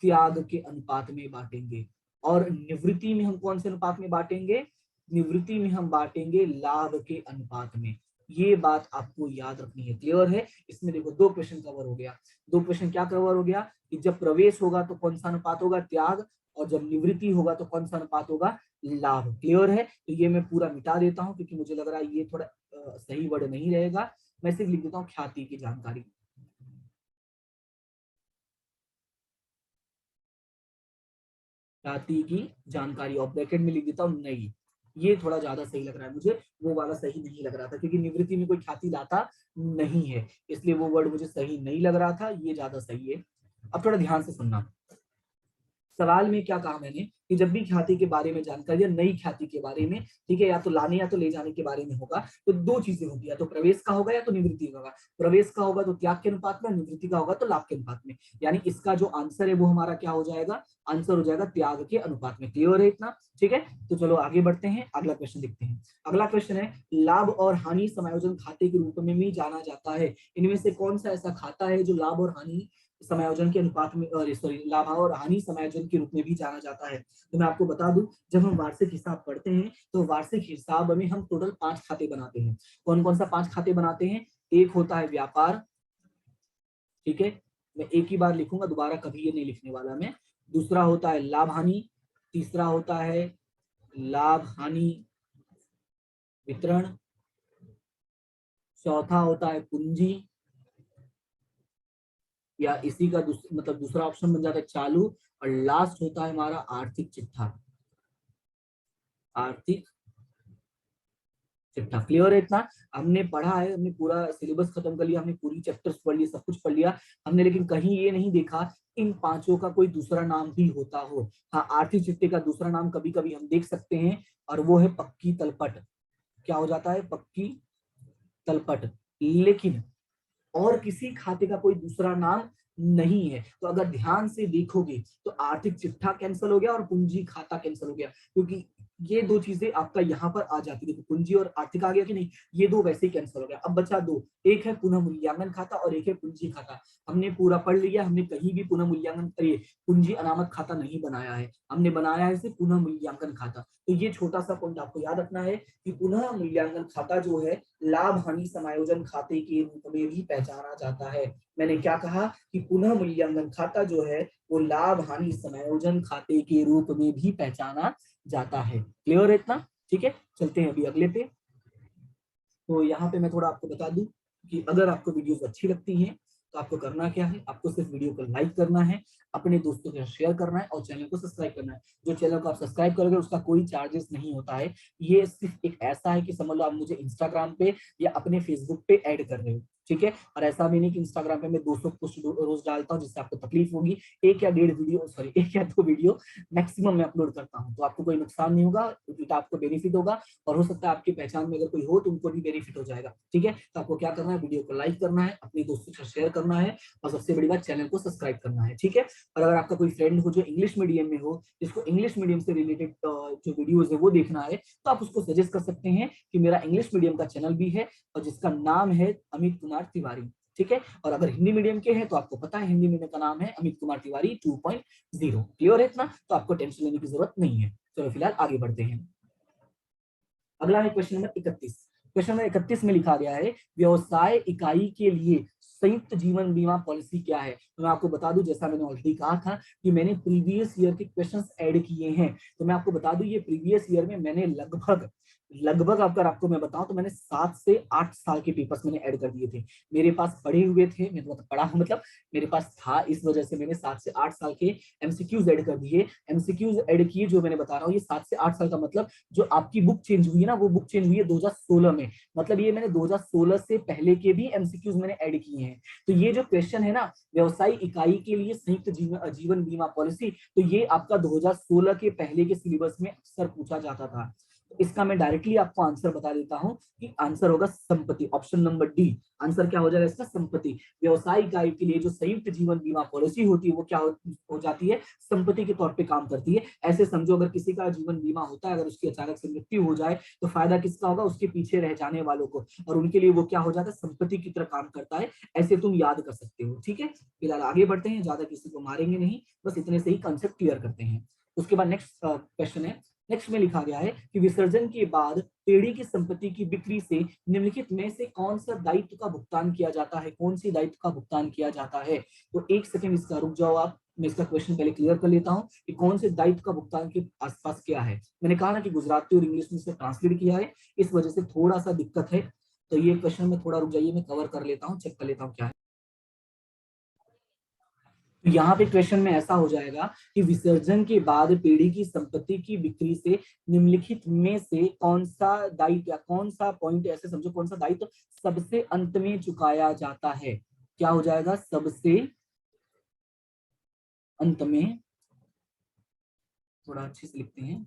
Speaker 1: त्याग के अनुपात में बांटेंगे। और निवृत्ति में हम कौन से अनुपात में बांटेंगे? निवृत्ति में हम बांटेंगे लाभ के अनुपात में। ये बात आपको याद रखनी है। क्लियर है? इसमें देखो दो क्वेश्चन कवर हो गया। दो क्वेश्चन क्या कवर हो गया कि जब प्रवेश होगा तो कौन सा अनुपात होगा, त्याग, और जब निवृत्ति होगा तो कौन सा अनुपात होगा, लाभ। क्लियर है? तो ये मैं पूरा मिटा देता हूं क्योंकि मुझे लग रहा है ये थोड़ा सही वर्ड नहीं रहेगा। मैं सिर्फ लिख देता हूँ ख्याति की जानकारी। ख्याति की जानकारी और ब्रैकेट में लिख देता हूँ नहीं। ये थोड़ा ज्यादा सही लग रहा है मुझे, वो वाला सही नहीं लग रहा था क्योंकि निवृत्ति में कोई ख्याति लाता नहीं है, इसलिए वो वर्ड मुझे सही नहीं लग रहा था, ये ज्यादा सही है। अब थोड़ा ध्यान से सुनना। सवाल में क्या कहा मैंने कि जब भी ख्याति के बारे में जानकारी या नई ख्याति के बारे में, ठीक है, या तो लाने या तो ले जाने के बारे में होगा, तो दो चीजें होंगी, या तो प्रवेश का होगा या तो निवृत्ति का होगा। प्रवेश का होगा तो त्याग के अनुपात में, निवृत्ति का होगा तो लाभ के अनुपात में। यानी इसका जो आंसर है वो हमारा क्या हो जाएगा, आंसर हो जाएगा त्याग के अनुपात में। क्लियर है इतना? ठीक है, तो चलो आगे बढ़ते हैं, अगला क्वेश्चन देखते हैं। अगला क्वेश्चन है लाभ और हानि समायोजन खाते के रूप में भी जाना जाता है। इनमें से कौन सा ऐसा खाता है जो लाभ और हानि समायोजन के अनुपात में, सॉरी, लाभ और हानि समायोजन के रूप में भी जाना जाता है। तो मैं आपको बता दूं, जब हम वार्षिक हिसाब पढ़ते हैं तो वार्षिक हिसाब में हम टोटल 5 खाते बनाते हैं। कौन कौन सा 5 खाते बनाते हैं? एक होता है व्यापार, ठीक है, मैं एक ही बार लिखूंगा, दोबारा कभी ये नहीं लिखने वाला मैं। दूसरा होता है लाभ हानि, तीसरा होता है लाभ हानि वितरण, चौथा होता है पूंजी, या इसी का मतलब दूसरा ऑप्शन बन जाता है चालू, और लास्ट होता है हमारा आर्थिक चिट्ठा। आर्थिक चिट्ठा। क्लियर है इतना? हमने पढ़ा है, हमने पूरा सिलेबस खत्म कर लिया, हमने पूरी चैप्टर्स पढ़ लिए, सब कुछ पढ़ लिया हमने, लेकिन कहीं ये नहीं देखा इन पांचों का कोई दूसरा नाम भी होता हो। हाँ, आर्थिक चिट्ठे का दूसरा नाम कभी कभी हम देख सकते हैं, और वो है पक्की तलपट। क्या हो जाता है? पक्की तलपट। लेकिन और किसी खाते का कोई दूसरा नाम नहीं है। तो अगर ध्यान से देखोगे तो आर्थिक चिट्ठा कैंसिल हो गया और पूंजी खाता कैंसिल हो गया, क्योंकि ये दो चीजें आपका यहाँ पर आ जाती है। देखो पूंजी और आर्थिक आ गया कि नहीं, ये दो वैसे ही कैंसिल हो गया। अब बचा दो, एक है पुनः मूल्यांकन खाता और एक है पूंजी खाता। हमने पूरा पढ़ लिया, हमने कहीं भी पुनः मूल्यांकन पूंजी अनामत खाता नहीं बनाया है, हमने बनाया है सिर्फ पुनः मूल्यांकन खाता। तो ये छोटा सा पॉइंट आपको याद रखना है कि पुनः मूल्यांकन खाता जो है लाभ हानि समायोजन खाते के रूप में भी पहचाना जाता है। मैंने क्या कहा कि पुनः मूल्यांकन खाता जो है वो लाभ हानि समायोजन खाते के रूप में भी पहचाना जाता है। क्लियर है इतना? ठीक है, चलते हैं अभी अगले पे। तो यहाँ पे मैं थोड़ा आपको बता दूं कि अगर आपको वीडियोस अच्छी लगती हैं तो आपको करना क्या है, आपको सिर्फ वीडियो को लाइक करना है, अपने दोस्तों के साथ शेयर करना है और चैनल को सब्सक्राइब करना है। जो चैनल को आप सब्सक्राइब करोगे उसका कोई चार्जेस नहीं होता है। ये सिर्फ एक ऐसा है कि समझ लो आप मुझे इंस्टाग्राम पे या अपने फेसबुक पे ऐड कर रहे हो, ठीक है। और ऐसा भी नहीं कि इंस्टाग्राम पे मैं 200 पोस्ट रोज डालता हूँ जिससे आपको तकलीफ होगी। एक या 1.5 वीडियो, सॉरी 1 या 2 वीडियो मैक्सिमम मैं अपलोड करता हूँ, तो आपको कोई नुकसान नहीं होगा, उल्टा आपको बेनिफिट होगा। और हो सकता है आपकी पहचान में अगर कोई हो तो उनको भी बेनिफिट हो जाएगा, ठीक है। तो आपको क्या करना है, वीडियो को लाइक करना है, अपने दोस्तों के साथ शेयर करना है, और सबसे बड़ी बात चैनल को सब्सक्राइब करना है, ठीक है। और अगर आपका कोई फ्रेंड हो जो इंग्लिश मीडियम में हो, जिसको इंग्लिश मीडियम से रिलेटेड जो वीडियोज है वो देखना है, तो आप उसको सजेस्ट कर सकते हैं कि मेरा इंग्लिश मीडियम का चैनल भी है और जिसका नाम है अमित कुमार तिवारी, ठीक है। और अगर हिंदी मीडियम के हैं तो आपको पता है हिंदी मीडियम का नाम है अमित कुमार तिवारी 2.0। क्लियर है इतना? तो आपको टेंशन लेने की जरूरत नहीं है। चलो फिलहाल आगे बढ़ते हैं। अगला है क्वेश्चन नंबर 31। क्वेश्चन नंबर 31 में लिखा गया है व्यवसाय इकाई के लिए संयुक्त जीवन बीमा पॉलिसी क्या है। तो मैं आपको बता दूं, जैसा मैंने ऑलरेडी कहा था कि मैंने प्रीवियस ईयर के क्वेश्चंस ऐड किए हैं, तो मैं आपको बता दूं ये प्रीवियस ईयर में मैंने लगभग अगर आपको मैं बताऊं तो मैंने 7 से 8 साल के पेपर्स मैंने ऐड कर दिए थे। मेरे पास पढ़े हुए थे, मैं मतलब पढ़ा मतलब मेरे पास था, इस वजह से मैंने 7 से 8 साल के एमसीक्यूज ऐड कर दिए। एमसीक्यूज ऐड किए जो मैंने बता रहा हूँ, ये 7 से 8 साल का मतलब जो आपकी बुक चेंज हुई है ना, वो बुक चेंज हुई है 2016 में, मतलब ये मैंने 2016 से पहले के भी एमसीक्यूज मैंने ऐड किए हैं। तो ये जो क्वेश्चन है ना, व्यवसायी इकाई के लिए संयुक्त जीवन बीमा पॉलिसी, तो ये आपका 2016 के पहले के सिलेबस में अक्सर पूछा जाता था। तो इसका मैं डायरेक्टली आपको आंसर बता देता हूं कि आंसर होगा संपत्ति, ऑप्शन नंबर डी। आंसर क्या हो जाएगा इसका? संपत्ति। व्यवसाय इकाई के लिए जो संयुक्त जीवन बीमा पॉलिसी होती है वो क्या हो जाती है? संपत्ति के तौर पे काम करती है। ऐसे समझो, अगर किसी का जीवन बीमा होता है, अगर उसकी अचानक से मृत्यु हो जाए तो फायदा किसका होगा? उसके पीछे रह जाने वालों को, और उनके लिए वो क्या हो जाता है? संपत्ति की तरह काम करता है। ऐसे तुम याद कर सकते हो। ठीक है, फिलहाल आगे बढ़ते हैं, ज्यादा किसी को मारेंगे नहीं, बस इतने से ही कंसेप्ट क्लियर करते हैं। उसके बाद नेक्स्ट क्वेश्चन है, नेक्स्ट में लिखा गया है कि विसर्जन के बाद पेड़ी की संपत्ति की बिक्री से निम्नलिखित में से कौन सा दायित्व का भुगतान किया जाता है? कौन सी दायित्व का भुगतान किया जाता है? तो एक सेकंड इसका रुक जाओ आप, मैं इसका क्वेश्चन पहले क्लियर कर लेता हूं कि कौन से दायित्व का भुगतान के आसपास क्या है। मैंने कहा ना कि गुजराती और इंग्लिश में से ट्रांसलेट किया है, इस वजह से थोड़ा सा दिक्कत है। तो ये क्वेश्चन में थोड़ा रुक जाइए, मैं कवर कर लेता हूँ, चेक कर लेता हूँ क्या है। तो यहाँ पे क्वेश्चन में ऐसा हो जाएगा कि विसर्जन के बाद पीढ़ी की संपत्ति की बिक्री से निम्नलिखित में से कौन सा दायित्व या कौन सा पॉइंट, ऐसे समझो कौन सा दायित्व सबसे अंत में चुकाया जाता है? क्या हो जाएगा? सबसे अंत में, थोड़ा अच्छे से लिखते हैं,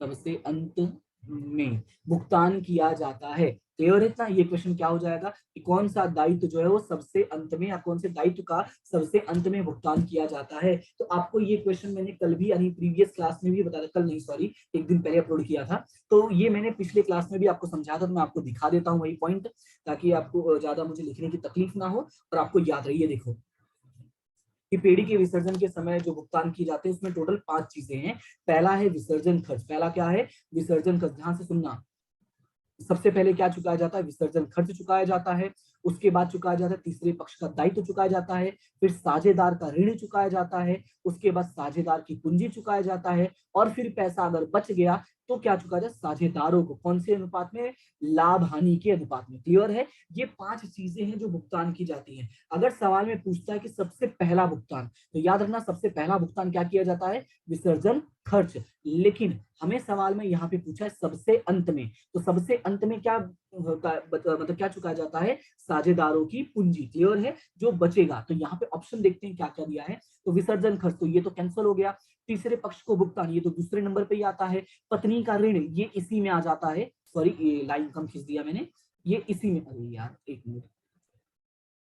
Speaker 1: सबसे अंत में भुगतान किया जाता है। क्लियर है इतना? ये क्वेश्चन क्या हो जाएगा कि कौन सा दायित्व जो है वो सबसे अंत में, या कौन से दायित्व का सबसे अंत में भुगतान किया जाता है। तो आपको ये क्वेश्चन मैंने कल भी, यानी प्रीवियस क्लास में भी बताया, कल नहीं सॉरी, एक दिन पहले अपलोड किया था। तो ये मैंने पिछले क्लास में भी आपको समझाया था, तो मैं आपको दिखा देता हूँ वही पॉइंट, ताकि आपको ज्यादा मुझे लिखने की तकलीफ ना हो और आपको याद रही। देखो कि पेड़ी के विसर्जन के समय जो भुगतान किए जाते हैं उसमें टोटल 5 चीजें हैं। पहला है विसर्जन खर्च। पहला क्या है? विसर्जन खर्च। ध्यान से सुनना, सबसे पहले क्या चुकाया जाता है? विसर्जन खर्च चुकाया जाता है। उसके बाद चुकाया जाता है तीसरे पक्ष का दायित्व चुकाया जाता है। फिर साझेदार का ऋण चुकाया जाता है। उसके बाद साझेदार की पूंजी चुकाया जाता है। और फिर पैसा अगर बच गया तो क्या चुकाया जाए? साझेदारों को। कौन से अनुपात में? लाभ हानि के अनुपात में। क्लियर है? ये 5 चीजें हैं जो भुगतान की जाती हैं। अगर सवाल में पूछता है कि सबसे पहला भुगतान, तो याद रखना सबसे पहला भुगतान क्या किया जाता है? विसर्जन खर्च। लेकिन हमें सवाल में यहाँ पे पूछा है सबसे अंत में, तो सबसे अंत में क्या होता है? मतलब क्या चुकाया जाता है? साझेदारों की पूंजी। क्लियर है? जो बचेगा। तो यहाँ पे ऑप्शन देखते हैं क्या क्या दिया है। तो विसर्जन खर्च, तो ये तो कैंसिल हो गया। तीसरे पक्ष को भुगतान, ये तो दूसरे नंबर पे ही आता है। पत्नी का ऋण, ये इसी में आ जाता है। सॉरी, ये लाइन कम खींच दिया मैंने, ये इसी में। अरे यार एक मिनट,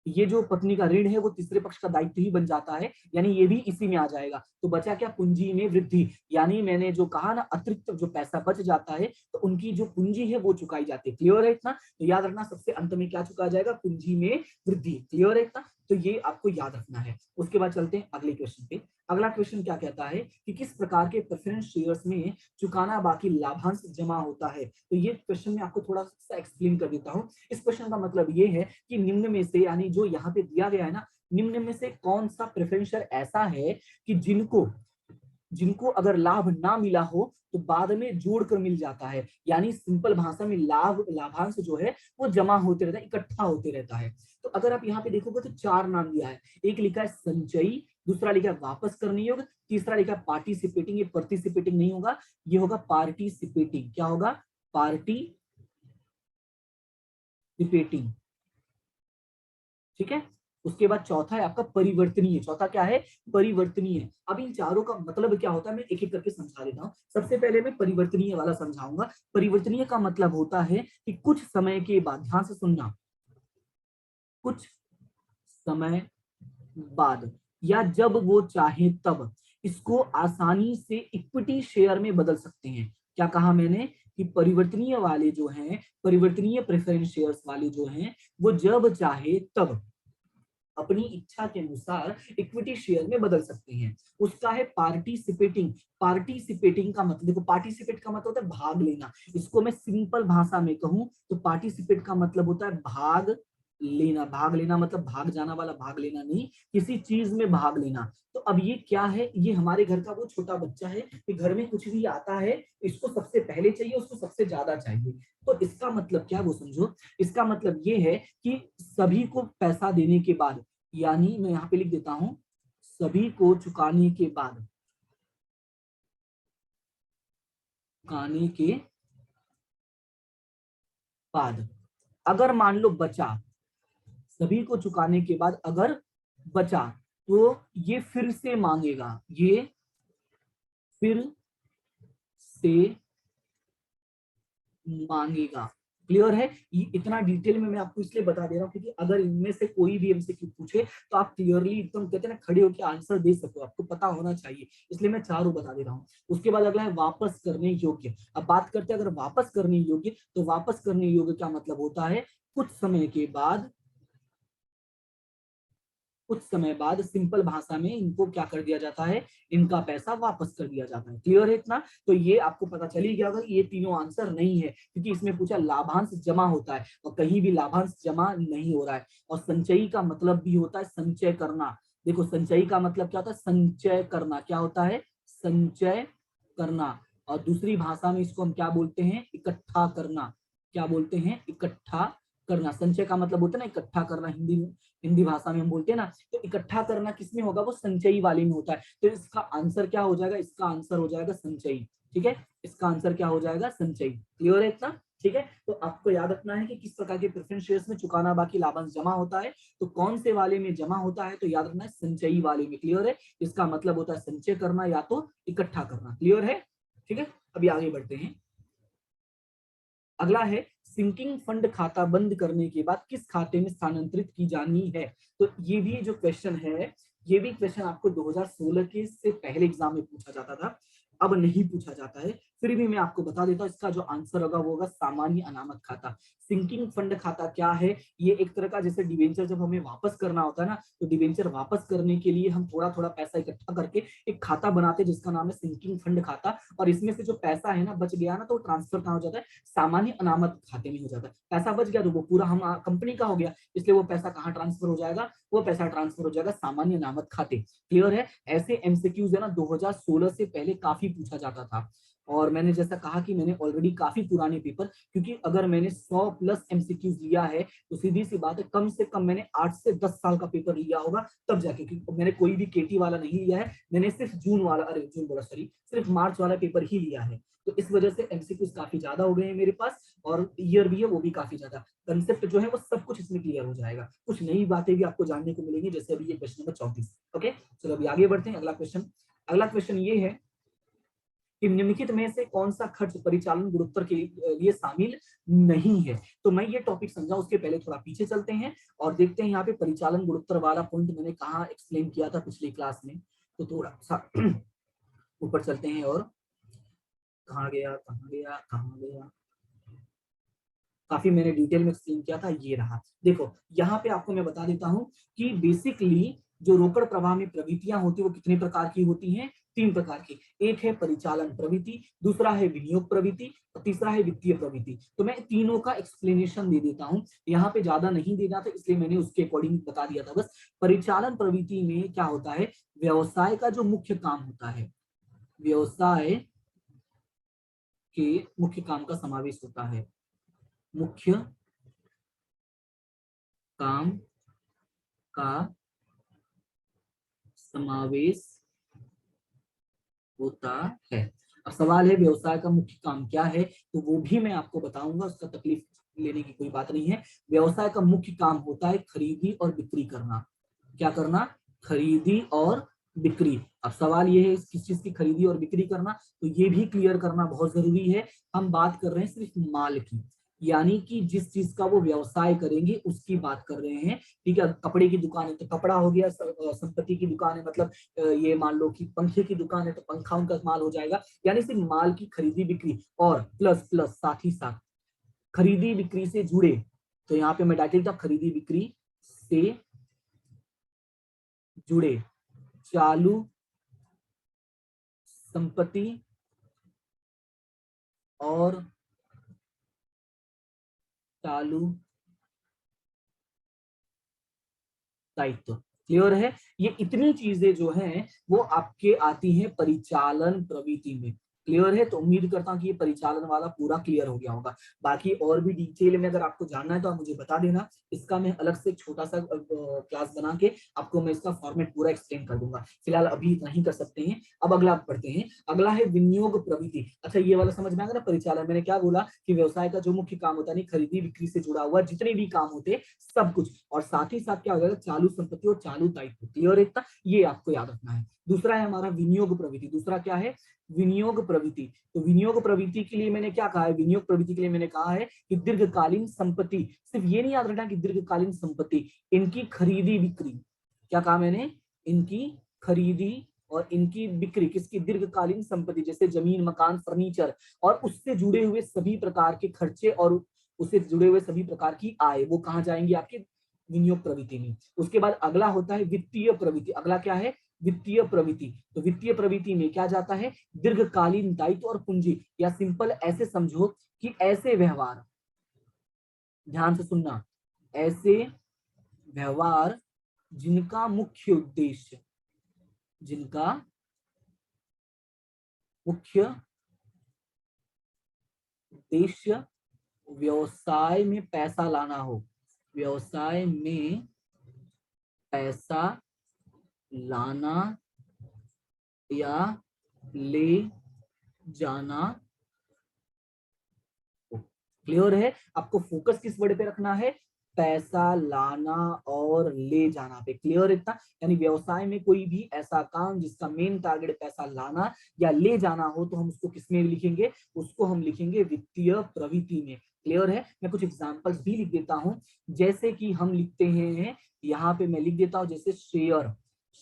Speaker 1: ये जो पत्नी का ऋण है वो तीसरे पक्ष का दायित्व ही बन जाता है, यानी ये भी इसी में आ जाएगा। तो बचा क्या? पूंजी में वृद्धि। यानी मैंने जो कहा ना, अतिरिक्त जो पैसा बच जाता है तो उनकी जो पूंजी है वो चुकाई जाती है। क्लियर है इतना? तो याद रखना सबसे अंत में क्या चुकाया जाएगा? पूंजी में वृद्धि। क्लियर है इतना? तो ये आपको याद रखना है। उसके बाद चलते हैं अगले क्वेश्चन पे। अगला क्वेश्चन क्या कहता है कि किस प्रकार के प्रेफरेंस शेयर्स में चुकाना बाकी लाभांश जमा होता है? तो ये क्वेश्चन में आपको थोड़ा सा एक्सप्लेन कर देता हूँ। इस क्वेश्चन का मतलब ये है कि निम्न में से, यानी जो यहाँ पे दिया गया है ना, निम्न में से कौन सा प्रेफरेंस शेयर ऐसा है कि जिनको जिनको अगर लाभ ना मिला हो तो बाद में जोड़कर मिल जाता है। यानी सिंपल भाषा में लाभांश जो है वो जमा होते रहता है, इकट्ठा होते रहता है। तो अगर आप यहाँ पे देखोगे तो 4 नाम दिया है। एक लिखा है संचयी, दूसरा लिखा है वापस करने योग्य, तीसरा लिखा है पार्टिसिपेटिंग। ये पार्टिसिपेटिंग नहीं होगा, ये होगा पार्टिसिपेटिंग। क्या होगा? पार्टिसिपेटिंग। ठीक है? उसके बाद चौथा है आपका परिवर्तनीय। चौथा क्या है? परिवर्तनीय। अब इन चारों का मतलब क्या होता है मैं एक एक करके समझा देता हूं। सबसे पहले मैं परिवर्तनीय वाला समझाऊंगा। परिवर्तनीय का मतलब होता है कि कुछ समय के बाद, ध्यान से सुनना, कुछ समय बाद या जब वो चाहे तब इसको आसानी से इक्विटी शेयर में बदल सकते हैं। क्या कहा मैंने? कि परिवर्तनीय वाले जो हैं, परिवर्तनीय प्रेफरेंस शेयर्स वाले जो हैं, वो जब चाहे तब अपनी इच्छा के अनुसार इक्विटी शेयर में बदल सकते हैं। उसका है पार्टिसिपेटिंग। पार्टिसिपेटिंग का मतलब, देखो पार्टिसिपेट का मतलब होता है भाग लेना। इसको मैं सिंपल भाषा में कहूं तो पार्टिसिपेट का मतलब होता है भाग लेना। भाग लेना मतलब भाग जाना वाला भाग लेना नहीं, किसी चीज में भाग लेना। तो अब ये क्या है, ये हमारे घर का वो छोटा बच्चा है कि घर में कुछ भी आता है इसको सबसे पहले चाहिए, उसको सबसे ज्यादा चाहिए। तो इसका मतलब क्या, वो समझो। इसका मतलब ये है कि सभी को पैसा देने के बाद, यानी मैं यहाँ पे लिख देता हूं, सभी को चुकाने के बाद, चुकाने के बाद अगर मान लो बचा, सभी को चुकाने के बाद अगर बचा तो ये फिर से मांगेगा, ये फिर से मांगेगा। क्लियर है? ये इतना डिटेल में मैं आपको इसलिए बता दे रहा हूँ क्योंकि अगर इनमें से कोई भी एमसीक्यू पूछे तो आप क्लियरली एकदम कहते हैं ना खड़े होकर आंसर दे सको, आपको पता होना चाहिए, इसलिए मैं चारों बता दे रहा हूँ। उसके बाद अगला है वापस करने योग्य। अब बात करते हैं अगर वापस करने योग्य, तो वापस करने योग्य क्या मतलब होता है, कुछ समय के बाद, कुछ समय बाद सिंपल भाषा में इनको क्या कर दिया जाता है, इनका पैसा वापस कर दिया जाता है। क्लियर है इतना? तो ये आपको पता चली गया अगर ये तीनों आंसर नहीं है, क्योंकि इसमें पूछा लाभांश जमा होता है और कहीं भी लाभांश जमा नहीं हो रहा है। और संचयी का मतलब भी होता है संचय करना। देखो संचयी का मतलब क्या होता है, संचय करना। क्या होता है, संचय करना। और दूसरी भाषा में इसको हम क्या बोलते हैं, इकट्ठा करना। क्या बोलते हैं, इकट्ठा करना। संचय का मतलब होता है ना इकट्ठा करना, हिंदी भाषा में हम बोलते हैं ना। तो इकट्ठा करना किसमें होगा, वो संचयी वाले में होता है। तो इसका आंसर क्या हो जाएगा, इसका आंसर हो जाएगा संचयी। ठीक है, इसका आंसर क्या हो जाएगा, संचयी। क्लियर है इतना? ठीक है, तो आपको याद रखना है कि किस प्रकार के प्रेफरेंस शेयर्स में चुकाना बाकी लाभांश जमा होता है। तो कौन से वाले में जमा होता है, तो याद रखना है संचयी वाले में। क्लियर है? इसका मतलब होता है संचय करना या तो इकट्ठा करना। क्लियर है? ठीक है, अभी आगे बढ़ते हैं। अगला है सिंकिंग फंड खाता बंद करने के बाद किस खाते में स्थानांतरित की जानी है। तो ये भी जो क्वेश्चन है, ये भी क्वेश्चन आपको 2016 के से पहले एग्जाम में पूछा जाता था, अब नहीं पूछा जाता है। फिर भी मैं आपको बता देता हूँ, इसका जो आंसर होगा वो होगा सामान्य अनामत खाता। सिंकिंग फंड खाता क्या है, ये एक तरह का जैसे डिवेंचर जब हमें वापस करना होता है ना, तो डिवेंचर वापस करने के लिए हम थोड़ा थोड़ा पैसा इकट्ठा करके एक खाता बनाते हैं जिसका नाम है सिंकिंग फंड खाता। और इसमें से जो पैसा है ना बच गया ना, तो ट्रांसफर कहाँ हो जाता है, सामान्य अनामत खाते में हो जाता है। पैसा बच गया तो वो पूरा हम कंपनी का हो गया, इसलिए वो पैसा कहाँ ट्रांसफर हो जाएगा, वो पैसा ट्रांसफर हो जाएगा सामान्य अनामत खाते। क्लियर है? ऐसे एमसीक्यूज है ना 2016 से पहले काफी पूछा जाता था। और मैंने जैसा कहा कि मैंने ऑलरेडी काफी पुराने पेपर, क्योंकि अगर मैंने 100 प्लस एमसीक्यूज लिया है तो सीधी सी बात है कम से कम मैंने 8 से 10 साल का पेपर लिया होगा तब जाके, क्योंकि मैंने कोई भी केटी वाला नहीं लिया है, मैंने सिर्फ जून वाला, अरे जून बोला सॉरी, सिर्फ मार्च वाला पेपर ही लिया है। तो इस वजह से एमसीक्यूज काफी ज्यादा हो गए हैं मेरे पास, और ईयर भी है वो भी काफी ज्यादा। कंसेप्ट जो है वो सब कुछ इसमें क्लियर हो जाएगा, कुछ नई बातें भी आपको जानने को मिलेंगी, जैसे अभी ये क्वेश्चन नंबर 34। ओके, चलो अभी आगे बढ़ते हैं। अगला क्वेश्चन, अगला क्वेश्चन ये है कि निम्नलिखित में से कौन सा खर्च परिचालन गुणोत्तर के लिए शामिल नहीं है। तो मैं ये टॉपिक समझा, उसके पहले थोड़ा पीछे चलते हैं और देखते हैं यहाँ पे परिचालन गुणोत्तर वाला पॉइंट मैंने कहाँ एक्सप्लेन किया था पिछली क्लास में। तो थोड़ा सा ऊपर चलते हैं, और कहाँ गया कहाँ गया कहाँ गया, काफी मैंने डिटेल में एक्सप्लेन किया था, ये रहा। देखो यहाँ पे आपको मैं बता देता हूँ कि बेसिकली जो रोकड़ प्रवाह में प्रवृत्तियां होती है वो कितने प्रकार की होती हैं, 3 प्रकार की। एक है परिचालन प्रवृत्ति, दूसरा है विनियोग प्रवृत्ति, और तीसरा है वित्तीय प्रवृत्ति। तो मैं तीनों का एक्सप्लेनेशन दे देता हूँ, यहाँ पे ज्यादा नहीं देना था इसलिए मैंने उसके अकॉर्डिंग बता दिया था बस। परिचालन प्रवृत्ति में क्या होता है, व्यवसाय का जो मुख्य काम होता है, व्यवसाय के मुख्य काम का समावेश होता है, मुख्य काम का समावेश होता है। अब सवाल है व्यवसाय का मुख्य काम क्या है, तो वो भी मैं आपको बताऊंगा, उसका तकलीफ लेने की कोई बात नहीं है। व्यवसाय का मुख्य काम होता है खरीदी और बिक्री करना। क्या करना, खरीदी और बिक्री। अब सवाल ये है किस चीज की खरीदी और बिक्री करना, तो ये भी क्लियर करना बहुत जरूरी है। हम बात कर रहे हैं सिर्फ माल की, यानी कि जिस चीज का वो व्यवसाय करेंगे उसकी बात कर रहे हैं। ठीक है, कपड़े की दुकान है तो कपड़ा हो गया, संपत्ति की दुकान है मतलब ये मान लो कि पंखे की दुकान है तो पंखा उनका माल हो जाएगा। यानी सिर्फ माल की खरीदी बिक्री, और प्लस प्लस साथ ही साथ खरीदी बिक्री से जुड़े, तो यहाँ पे मैं डायरेक्ट खरीदी बिक्री से जुड़े चालू संपत्ति और चालू दायित्व। क्लियर है? ये इतनी चीजें जो हैं वो आपके आती हैं परिचालन प्रवृत्ति में। क्लियर है? तो उम्मीद करता हूं कि ये परिचालन वाला पूरा क्लियर हो गया होगा। बाकी और भी डिटेल में अगर आपको जानना है तो आप मुझे बता देना, इसका मैं अलग से छोटा सा क्लास बना के आपको मैं इसका फॉर्मेट पूरा एक्सप्लेन कर दूंगा। फिलहाल अभी इतना ही कर सकते हैं। अब अगला पढ़ते हैं। अगला है विनियोग प्रवृत्ति। अच्छा, ये वाला समझ में आ गया ना? परिचालन, मैंने क्या बोला कि व्यवसाय का जो मुख्य काम होता है, खरीदी बिक्री से जुड़ा हुआ जितने भी काम होते हैं सब कुछ, और साथ ही साथ क्या हो जाएगा, चालू संपत्ति और चालू दायित्व। क्लियर है इतना? ये आपको याद रखना है। दूसरा है हमारा विनियोग प्रवृत्ति। दूसरा क्या है? विनियोग प्रवृत्ति। तो विनियोग प्रवृत्ति के लिए मैंने क्या कहा है? विनियोग प्रवृत्ति के लिए मैंने कहा है कि दीर्घकालीन संपत्ति, सिर्फ ये नहीं याद रखना कि दीर्घकालीन संपत्ति, इनकी खरीदी बिक्री, क्या कहा मैंने? इनकी खरीदी और इनकी बिक्री, किसकी? दीर्घकालीन संपत्ति, जैसे जमीन, मकान, फर्नीचर, और उससे जुड़े हुए सभी प्रकार के खर्चे और उससे जुड़े हुए सभी प्रकार की आय, वो कहाँ जाएंगी? आपके विनियोग प्रवृत्ति में। उसके बाद अगला होता है वित्तीय प्रवृत्ति। अगला क्या है? वित्तीय प्रवृत्ति। तो वित्तीय प्रवृत्ति में क्या जाता है? दीर्घकालीन दायित्व और पूंजी, या सिंपल ऐसे समझो कि ऐसे व्यवहार, ध्यान से सुनना, ऐसे व्यवहार जिनका मुख्य उद्देश्य, जिनका मुख्य उद्देश्य व्यवसाय में पैसा लाना हो, व्यवसाय में पैसा लाना या ले जाना। क्लियर है? आपको फोकस किस वर्ड पे रखना है? पैसा लाना और ले जाना पे। क्लियर इतना? यानी व्यवसाय में कोई भी ऐसा काम जिसका मेन टारगेट पैसा लाना या ले जाना हो, तो हम उसको किसमें लिखेंगे? उसको हम लिखेंगे वित्तीय प्रवृत्ति में। क्लियर है? मैं कुछ एग्जांपल्स भी लिख देता हूं, जैसे कि हम लिखते हैं, यहाँ पे मैं लिख देता हूं, जैसे शेयर,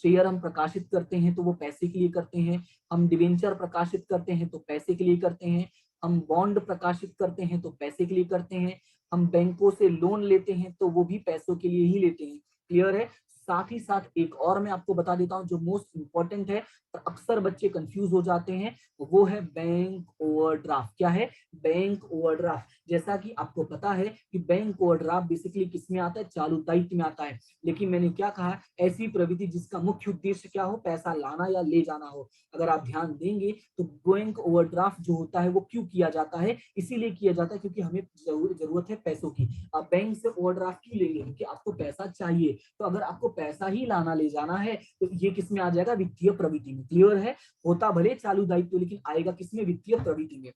Speaker 1: शेयर हम प्रकाशित करते हैं तो वो पैसे के लिए करते हैं। हम डिवेंचर प्रकाशित करते हैं तो पैसे के लिए करते हैं। हम बॉन्ड प्रकाशित करते हैं तो पैसे के लिए करते हैं। हम बैंकों से लोन लेते हैं तो वो भी पैसों के लिए ही लेते हैं। क्लियर है? साथ ही साथ एक और मैं आपको बता देता हूं जो मोस्ट इंपॉर्टेंट है, पर अक्सर बच्चे कंफ्यूज हो जाते हैं, वो है बैंक ओवरड्राफ्ट। क्या है? Bank overdraft. जैसा कि आपको पता है कि बैंक ओवरड्राफ्ट बेसिकली किस में आता है? चालू दायित्व में आता है। लेकिन मैंने क्या कहा? ऐसी प्रवृत्ति जिसका मुख्य उद्देश्य क्या हो? पैसा लाना या ले जाना हो। अगर आप ध्यान देंगे तो बैंक ओवरड्राफ्ट जो होता है वो क्यों किया जाता है? इसीलिए किया जाता है क्योंकि हमें जरूरत है पैसों की। आप बैंक से ओवरड्राफ्ट क्यों लेंगे? क्योंकि आपको पैसा चाहिए। तो अगर आपको पैसा ही लाना ले जाना है तो ये किस में आ जाएगा? वित्तीय प्रवृत्ति में। क्लियर है? होता भले चालू दायित्व, लेकिन आएगा किसमें? वित्तीय प्रवृत्ति में।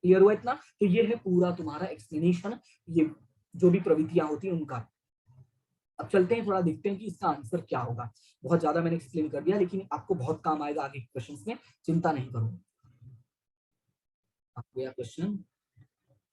Speaker 1: क्लियर हुआ इतना? तो ये है पूरा तुम्हारा एक्सप्लेनेशन, ये जो भी प्रवृत्तियां होती हैं उनका। अब चलते हैं, थोड़ा देखते हैं कि इसका आंसर क्या होगा। बहुत ज्यादा मैंने एक्सप्लेन कर दिया, लेकिन आपको बहुत काम आएगा आगे के क्वेश्चंस में, चिंता नहीं करो। गया क्वेश्चन?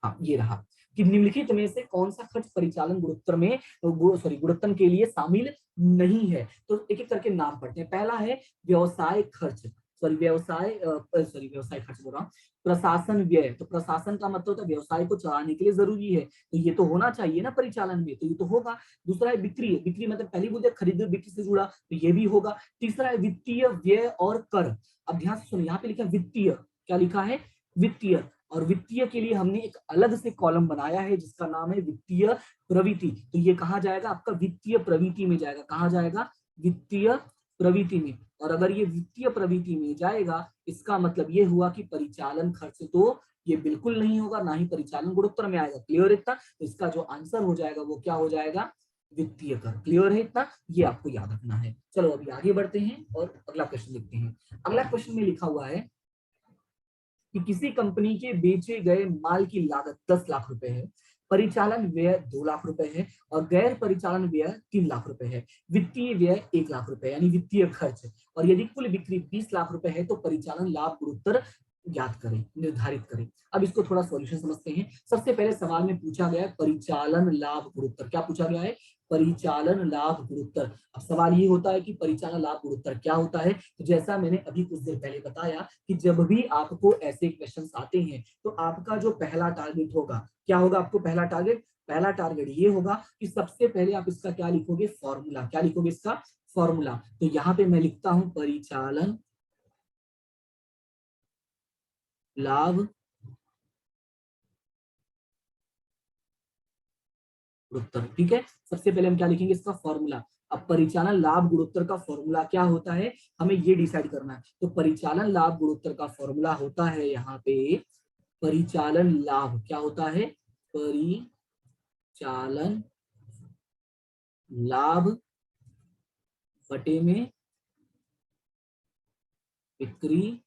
Speaker 1: हाँ, ये रहा कि निम्नलिखित में से कौन सा खर्च परिचालन गुणोत्तर में, गुणोत्तर के लिए शामिल नहीं है? तो एक एक करके नाम पढ़ते हैं। पहला है व्यवसाय खर्च, व्यवसाय खर्च बोल रहा हूँ, प्रशासन व्यय। तो प्रशासन का मतलब होता है व्यवसाय को चलाने के लिए जरूरी है, तो ये तो होना चाहिए ना परिचालन में, तो ये तो होगा। दूसरा है बिक्री, बिक्री मतलब पहली बोलते खरीद बिक्री से जुड़ा, तो ये भी होगा। तीसरा है वित्तीय व्यय और कर। अब ध्यान से सुनिए, यहाँ पे लिखा वित्तीय, क्या लिखा है? वित्तीय। और वित्तीय के लिए हमने एक अलग से कॉलम बनाया है जिसका नाम है वित्तीय प्रवृत्ति। तो ये कहाँ जाएगा? आपका वित्तीय प्रवृत्ति में जाएगा। कहाँ जाएगा? वित्तीय प्रवृत्ति में। और अगर ये वित्तीय प्रवृत्ति में जाएगा, इसका मतलब ये हुआ कि परिचालन खर्च तो ये बिल्कुल नहीं होगा, ना ही परिचालन गुणोत्तर में आएगा। क्लियर है इतना? तो इसका जो आंसर हो जाएगा वो क्या हो जाएगा? वित्तीय कर। क्लियर है इतना? ये आपको याद रखना है। चलो अभी आगे बढ़ते हैं और अगला क्वेश्चन लिखते हैं। अगला क्वेश्चन में लिखा हुआ है कि किसी कंपनी के बेचे गए माल की लागत 10 लाख रुपए है, परिचालन व्यय 2 लाख रुपए है और गैर परिचालन व्यय 3 लाख रुपए है, वित्तीय व्यय 1 लाख रुपए यानी वित्तीय खर्च, और यदि कुल बिक्री 20 लाख रुपए है तो परिचालन लाभ गुणोत्तर ज्ञात करें, निर्धारित करें। अब इसको थोड़ा सॉल्यूशन समझते हैं। सबसे पहले सवाल में पूछा गया है परिचालन लाभ गुणोत्तर। क्या पूछा गया है? परिचालन लाभ गुणोत्तर। अब सवाल ये होता है कि परिचालन लाभ गुणोत्तर क्या होता है? तो जैसा मैंने अभी कुछ देर पहले बताया कि जब भी आपको ऐसे क्वेश्चंस आते हैं तो आपका जो पहला टारगेट होगा, क्या होगा? आपको पहला टारगेट पहला टारगेट ये होगा कि सबसे पहले आप इसका क्या लिखोगे, फॉर्मूला। क्या लिखोगे इसका, फॉर्मूला। तो यहाँ पे मैं लिखता हूं परिचालन लाभ गुणोत्तर। ठीक है, सबसे पहले हम क्या लिखेंगे, इसका फॉर्मूला। अब परिचालन लाभ गुणोत्तर का फॉर्मूला क्या होता है, हमें ये डिसाइड करना है। तो परिचालन लाभ गुणोत्तर का फॉर्मूला होता है यहाँ पे, परिचालन लाभ क्या होता है, परिचालन लाभ बटे में बिक्री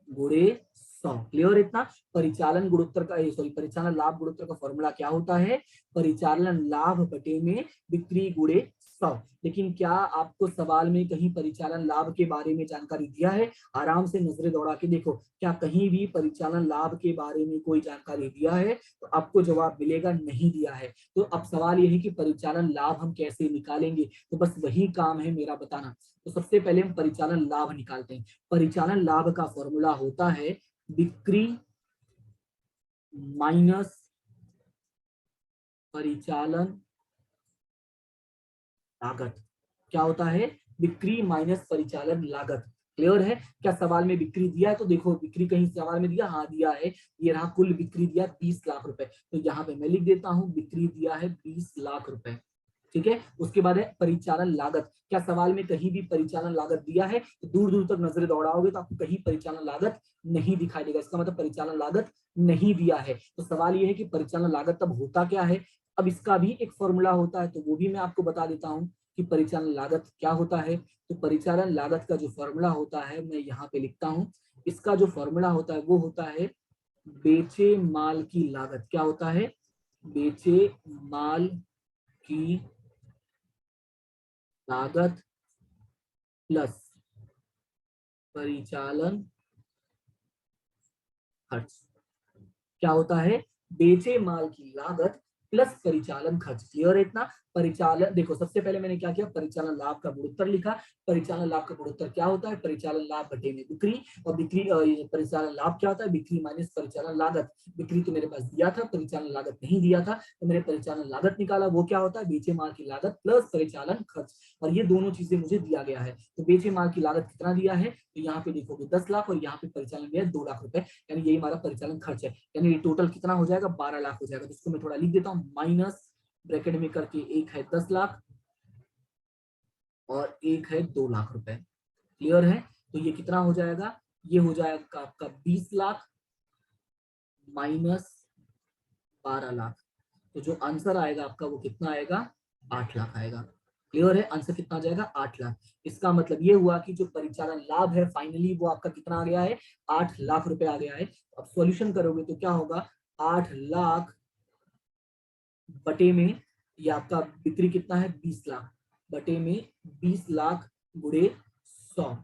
Speaker 1: गुणे 100। क्लियर इतना। परिचालन गुणोत्तर का, सॉरी, परिचालन लाभ गुणोत्तर का फॉर्मूला क्या होता है, परिचालन लाभ बटे में बिक्री गुणे 100। लेकिन क्या आपको सवाल में कहीं परिचालन लाभ के बारे में जानकारी दिया है, आराम से नजरें दौड़ा के देखो, क्या कहीं भी परिचालन लाभ के बारे में कोई जानकारी दिया है, तो आपको जवाब मिलेगा नहीं दिया है। तो अब सवाल यह है कि परिचालन लाभ हम कैसे निकालेंगे, तो बस वही काम है मेरा बताना। तो सबसे पहले हम परिचालन लाभ निकालते हैं। परिचालन लाभ का फॉर्मूला होता है बिक्री माइनस परिचालन लागत। क्या होता है, बिक्री माइनस परिचालन लागत। क्लियर है। क्या सवाल में बिक्री दिया है, तो देखो बिक्री कहीं सवाल में दिया, हाँ दिया है, ये रहा कुल बिक्री दिया 20 लाख रुपए। तो यहाँ पे मैं लिख देता हूँ बिक्री दिया है 20 लाख रुपए। ठीक है, उसके बाद है परिचालन लागत। क्या सवाल में कहीं भी परिचालन लागत दिया है, तो दूर दूर तक नजरें दौड़ाओगे तो आपको कहीं परिचालन लागत नहीं दिखाई देगा, इसका मतलब परिचालन लागत नहीं दिया है। तो सवाल यह है कि परिचालन लागत तब होता क्या है। अब इसका भी एक फॉर्मूला होता है, तो वो भी मैं आपको बता देता हूँ कि परिचालन लागत क्या होता है। तो परिचालन लागत का जो फॉर्मूला होता है मैं यहाँ पे लिखता हूँ। इसका जो फॉर्मूला होता है वो होता है बेचे माल की लागत। क्या होता है, बेचे माल की लागत प्लस परिचालन खर्च। क्या होता है, बेचे माल की लागत प्लस परिचालन खर्च। क्लियर है इतना। परिचालन, देखो सबसे पहले मैंने क्या किया, परिचालन लाभ का गुणोत्तर लिखा। परिचालन लाभ का गुणोत्तर क्या होता है, परिचालन लाभ बटे में बिक्री। और बिक्री, परिचालन लाभ क्या होता है, बिक्री माइनस परिचालन लागत। बिक्री तो मेरे पास दिया था, परिचालन लागत नहीं दिया था, तो मैंने परिचालन लागत निकाला। वो क्या होता है, बेचे माल की लागत प्लस परिचालन खर्च। और ये दोनों चीजें मुझे दिया गया है। तो बेचे माल की लागत कितना दिया है, तो यहाँ पे देखोगे 10 लाख, और यहाँ पे परिचालन दिया है 2 लाख रुपए, यानी यही हमारा परिचालन खर्च है। यानी ये टोटल कितना हो जाएगा, 12 लाख हो जाएगा। तो इसको मैं थोड़ा लिख देता हूँ, माइनस ब्रैकेट में करके, एक है 10 लाख और एक है 2 लाख रुपए। क्लियर है। तो ये कितना हो जाएगा, ये हो जाएगा आपका 20 लाख माइनस 12 लाख। तो जो आंसर आएगा आपका वो कितना आएगा, 8 लाख आएगा। क्लियर है, आंसर कितना आ जाएगा, 8 लाख। इसका मतलब ये हुआ कि जो परिचालन लाभ है फाइनली वो आपका कितना आ गया है, 8 लाख रुपए आ गया है। अब सॉल्यूशन करोगे तो क्या होगा, 8 लाख बटे में, ये आपका बिक्री कितना है 20 लाख, बटे में 20 लाख गुणे 100।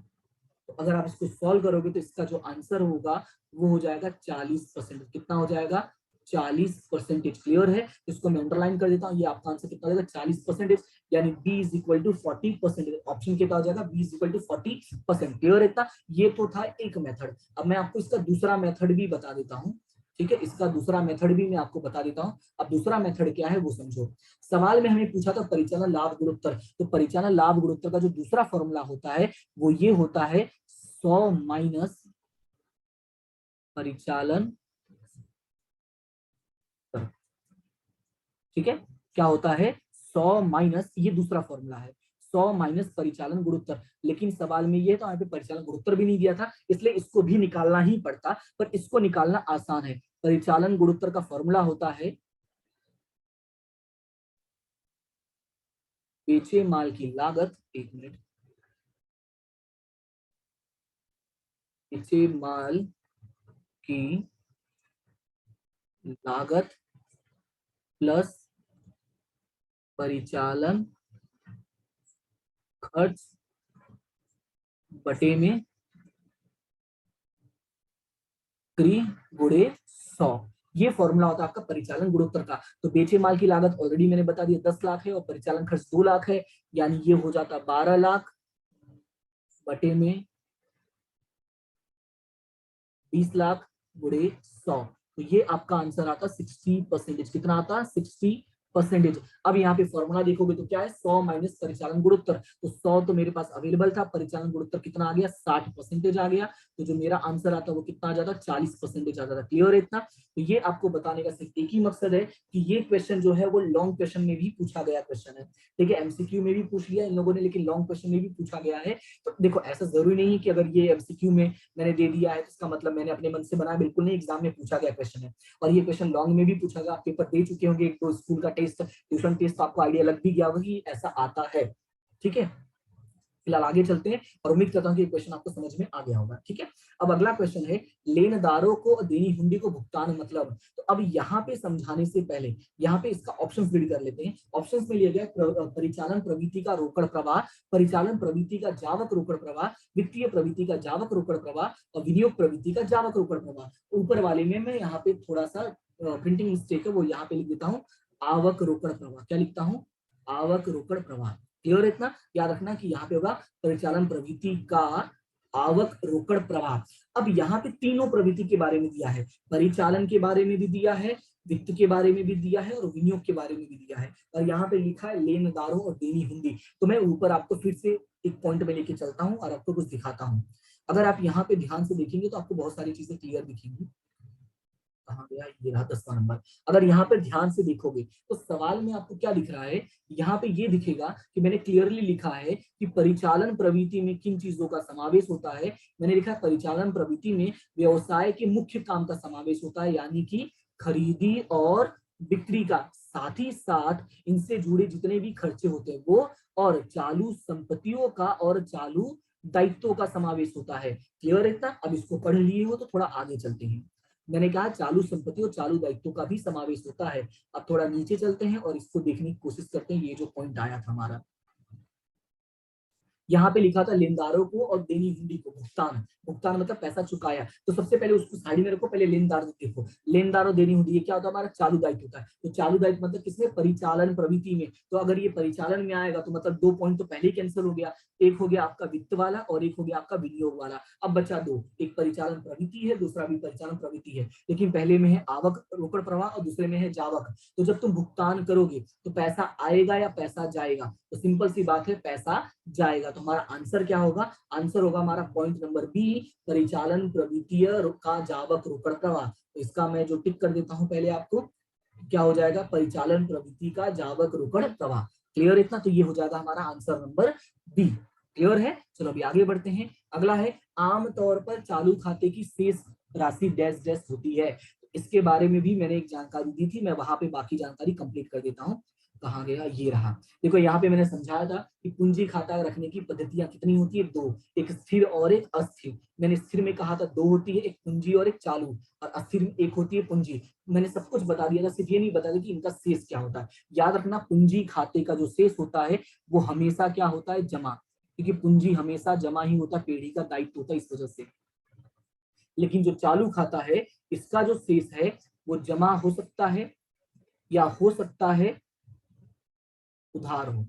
Speaker 1: तो अगर आप इसको सॉल्व करोगे तो इसका जो आंसर होगा वो हो जाएगा 40%। कितना हो जाएगा, 40%। क्लियर है। इसको मैं अंडरलाइन कर देता हूँ, ये आपका आंसर कितना हो जाएगा, 40%। यानी B is equal to 40%। Option क्या हो जाएगा, B is equal to 40%। Clear है इतना। ये तो था एक मेथड। अब मैं आपको इसका दूसरा मेथड भी बता देता हूँ। ठीक है, इसका दूसरा मेथड भी मैं आपको बता देता हूँ। अब दूसरा मेथड क्या है वो समझो। सवाल में हमें पूछा था परिचालन लाभ गुणोत्तर, तो परिचालन लाभ गुणोत्तर का जो दूसरा फॉर्मूला होता है वो ये होता है 100 माइनस परिचालन। ठीक है, क्या होता है, 100 माइनस, ये दूसरा फॉर्मूला है, 100 माइनस परिचालन गुणोत्तर। लेकिन सवाल में ये तो यहाँ पे परिचालन गुणोत्तर भी नहीं दिया था, इसलिए इसको भी निकालना ही पड़ता, पर इसको निकालना आसान है। परिचालन गुणोत्तर का फॉर्मूला होता है बेचे माल की लागत, एक मिनट, बेचे माल की लागत प्लस परिचालन खर्च बटे में बिक्री गुणे 100। ये फॉर्मूला होता है आपका परिचालन गुणोत्तर का। तो बेचे माल की लागत ऑलरेडी मैंने बता दिया 10 लाख है, और परिचालन खर्च 2 लाख है, यानी ये हो जाता 12 लाख बटे में 20 लाख गुणे 100। तो ये आपका आंसर आता 60%। कितना आता, परसेंटेज। अब यहाँ पे फॉर्मूला देखोगे तो क्या है, 100 माइनस परिचालन गुणोत्तर। तो 100 तो मेरे पास अवेलेबल था, परिचालन गुणोत्तर कितना आ गया, 60% आ गया। तो जो मेरा आंसर आता है वो कितना आ जाता, 40% आ जाता। क्लियर है इतना? तो ये आपको बताने का सिर्फ एक ही मकसद है कि ये क्वेश्चन जो है वो लॉन्ग क्वेश्चन में भी पूछा गया क्वेश्चन है। ठीक है, एमसीक्यू में भी पूछ लिया इन लोगों ने, लेकिन लॉन्ग क्वेश्चन में भी पूछा गया है। तो देखो ऐसा जरूरी नहीं है कि अगर ये एमसीक्यू में मैंने दे दिया है तो इसका मतलब मैंने अपने मन से बनाया, बिल्कुल नहीं, एग्जाम में पूछा गया क्वेश्चन है। और ये क्वेश्चन लॉन्ग में भी पूछा गया, आप पेपर दे चुके होंगे, एक तो स्कूल का टेस्ट, ट्यूशन टेस्ट, तो आपको आइडिया लग भी गया होगा कि ऐसा आता है। ठीक है, फिलहाल आगे चलते हैं और उम्मीद करता हूं कि क्वेश्चन आपको समझ में आ गया होगा। ठीक है, अब अगला क्वेश्चन है, लेनदारों को देनी हुंडी को भुगतान मतलब। तो अब यहाँ पे समझाने से पहले यहाँ पे इसका ऑप्शंस रीड कर लेते हैं। ऑप्शंस में लिया गया परिचालन प्रवृत्ति का रोकड़ प्रवाह, परिचालन प्रवृत्ति का जावक रोकड़ प्रवाह, वित्तीय प्रवृत्ति का जावक रोकड़ प्रवाह और विनियोग प्रवृत्ति का जावक रोकड़ प्रवाह। ऊपर वाले में मैं यहाँ पे थोड़ा सा प्रिंटिंग मिस्टेक है, वो यहाँ पे लिख देता हूँ आवक रोकड़ प्रवाह। क्या लिखता हूँ, आवक रोकड़ प्रवाह। क्लियर है इतना? याद रखना कि यहाँ पे होगा परिचालन प्रवृत्ति का आवक रोकड़ प्रवाह। अब यहाँ पे तीनों प्रवृत्ति के बारे में दिया है, परिचालन के बारे में भी दिया है, वित्त के बारे में भी दिया है और विनियोग के बारे में भी दिया है। और यहाँ पे लिखा है लेनदारों और देनी हुंडी। तो मैं ऊपर आपको फिर से एक पॉइंट में लेके चलता हूँ और आपको कुछ दिखाता हूँ। अगर आप यहाँ पे ध्यान से देखेंगे तो आपको बहुत सारी चीजें क्लियर दिखेंगी। कहाँ गया, ये रहा 10वां नंबर। अगर यहाँ पे ध्यान से देखोगे तो सवाल में आपको क्या दिख रहा है, यहाँ पे ये दिखेगा कि मैंने क्लियरली लिखा है कि परिचालन प्रवृत्ति में किन चीजों का समावेश होता है। मैंने लिखा है परिचालन प्रवृत्ति में व्यवसाय के मुख्य काम का समावेश होता है, यानी कि खरीदी और बिक्री का, साथ ही साथ इनसे जुड़े जितने भी खर्चे होते हैं वो, और चालू संपत्तियों का और चालू दायित्वों का समावेश होता है। क्लियर है इतना? अब इसको पढ़ लिए हो तो थोड़ा आगे चलते हैं। मैंने कहा चालू संपत्ति और चालू दायित्वों का भी समावेश होता है। अब थोड़ा नीचे चलते हैं और इसको देखने की कोशिश करते हैं, ये जो पॉइंट आया था हमारा, यहाँ पे लिखा था लेनदारों को और देनी हुंडी को भुगतान। भुगतान मतलब पैसा चुकाया। तो सबसे पहले उसको साइड में रखो, पहले लेनदार देखो। लेनदार और देनी हुंडी ये क्या होता है, हमारा चालू दायित्व होता है। तो चालू दायित्व मतलब किसमें, परिचालन प्रवृत्ति में। तो अगर ये परिचालन में आएगा तो मतलब 2 पॉइंट तो पहले ही कैंसिल हो गया, एक हो गया आपका वित्त वाला और एक हो गया आपका विनियोग वाला। अब बचा 2, एक परिचालन प्रवृत्ति है, दूसरा भी परिचालन प्रवृत्ति है, लेकिन पहले में है आवक रोकड़ प्रवाह और दूसरे में है जावक। तो जब तुम भुगतान करोगे तो पैसा आएगा या पैसा जाएगा, तो सिंपल सी बात है पैसा जाएगा। तो हमारा आंसर क्या होगा, आंसर होगा हमारा पॉइंट नंबर बी, परिचालन प्रवृत्तिय का जावक रोकड़ प्रवाह। तो इसका मैं जो टिक कर देता हूं पहले आपको, क्या हो जाएगा, परिचालन प्रवृत्ति का जावक रोकड़ प्रवाह। क्लियर इतना? तो ये हो जाएगा हमारा आंसर नंबर बी। क्लियर है? चलो अभी आगे बढ़ते हैं। अगला है, आमतौर पर चालू खाते की शेष राशि डैश डैश होती है। इसके बारे में भी मैंने एक जानकारी दी थी, मैं वहां पे बाकी जानकारी कंप्लीट कर देता हूँ। कहाँ गया, ये रहा। देखो यहाँ पे मैंने समझाया था कि पूंजी खाता रखने की पद्धतियां कितनी होती है, 2, एक स्थिर और एक अस्थिर। मैंने स्थिर में कहा था 2 होती है, एक पूंजी और एक चालू, और अस्थिर में एक होती है पूंजी। मैंने सब कुछ बता दिया था, सिर्फ ये नहीं बता दिया कि इनका शेष क्या होता है। याद रखना, पूंजी खाते का जो शेष होता है वो हमेशा क्या होता है, जमा, क्योंकि पूंजी हमेशा जमा ही होता है, पीढ़ी का दायित्व होता है, इस वजह से। लेकिन जो चालू खाता है इसका जो शेष है वो जमा हो सकता है या हो सकता है उधार हो।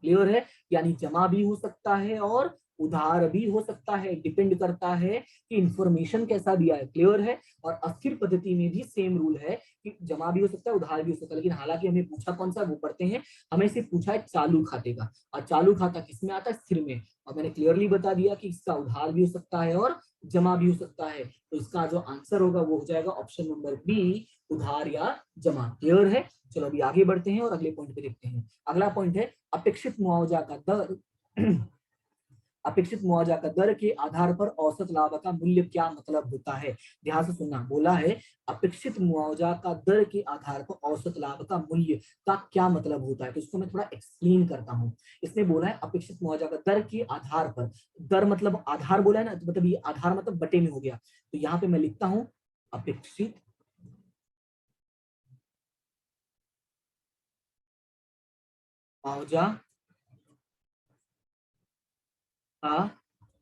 Speaker 1: क्लियर है? यानी जमा भी हो सकता है और उधार भी हो सकता है, डिपेंड करता है कि इंफॉर्मेशन कैसा दिया है। क्लियर है? और अस्थिर पद्धति में भी सेम रूल है कि जमा भी हो सकता है, उधार भी हो सकता है, लेकिन हालांकि हमें पूछा कौन सा, वो पढ़ते हैं। हमें सिर्फ पूछा है चालू खाते का, और चालू खाता किसमें आता है, स्थिर में। और मैंने क्लियरली बता दिया कि इसका उधार भी हो सकता है और जमा भी हो सकता है। तो इसका जो आंसर होगा वो हो जाएगा ऑप्शन नंबर बी, उधार या जमा। क्लियर है? चलो अभी आगे बढ़ते हैं और अगले पॉइंट पे देखते हैं। अगला पॉइंट है, अपेक्षित मुआवजा का दर अपेक्षित मुआवजा का दर के आधार पर औसत लाभ का मूल्य क्या मतलब होता है। ध्यान से सुनना, बोला है अपेक्षित मुआवजा का दर के आधार पर औसत लाभ का मूल्य का क्या मतलब होता है। तो इसको मैं थोड़ा एक्सप्लेन करता हूँ। इसने बोला है अपेक्षित मुआवजा का दर के आधार पर, दर मतलब आधार बोला है ना, तो मतलब ये आधार मतलब बटे में हो गया। तो यहाँ पे मैं लिखता हूँ अपेक्षित मुआवजा का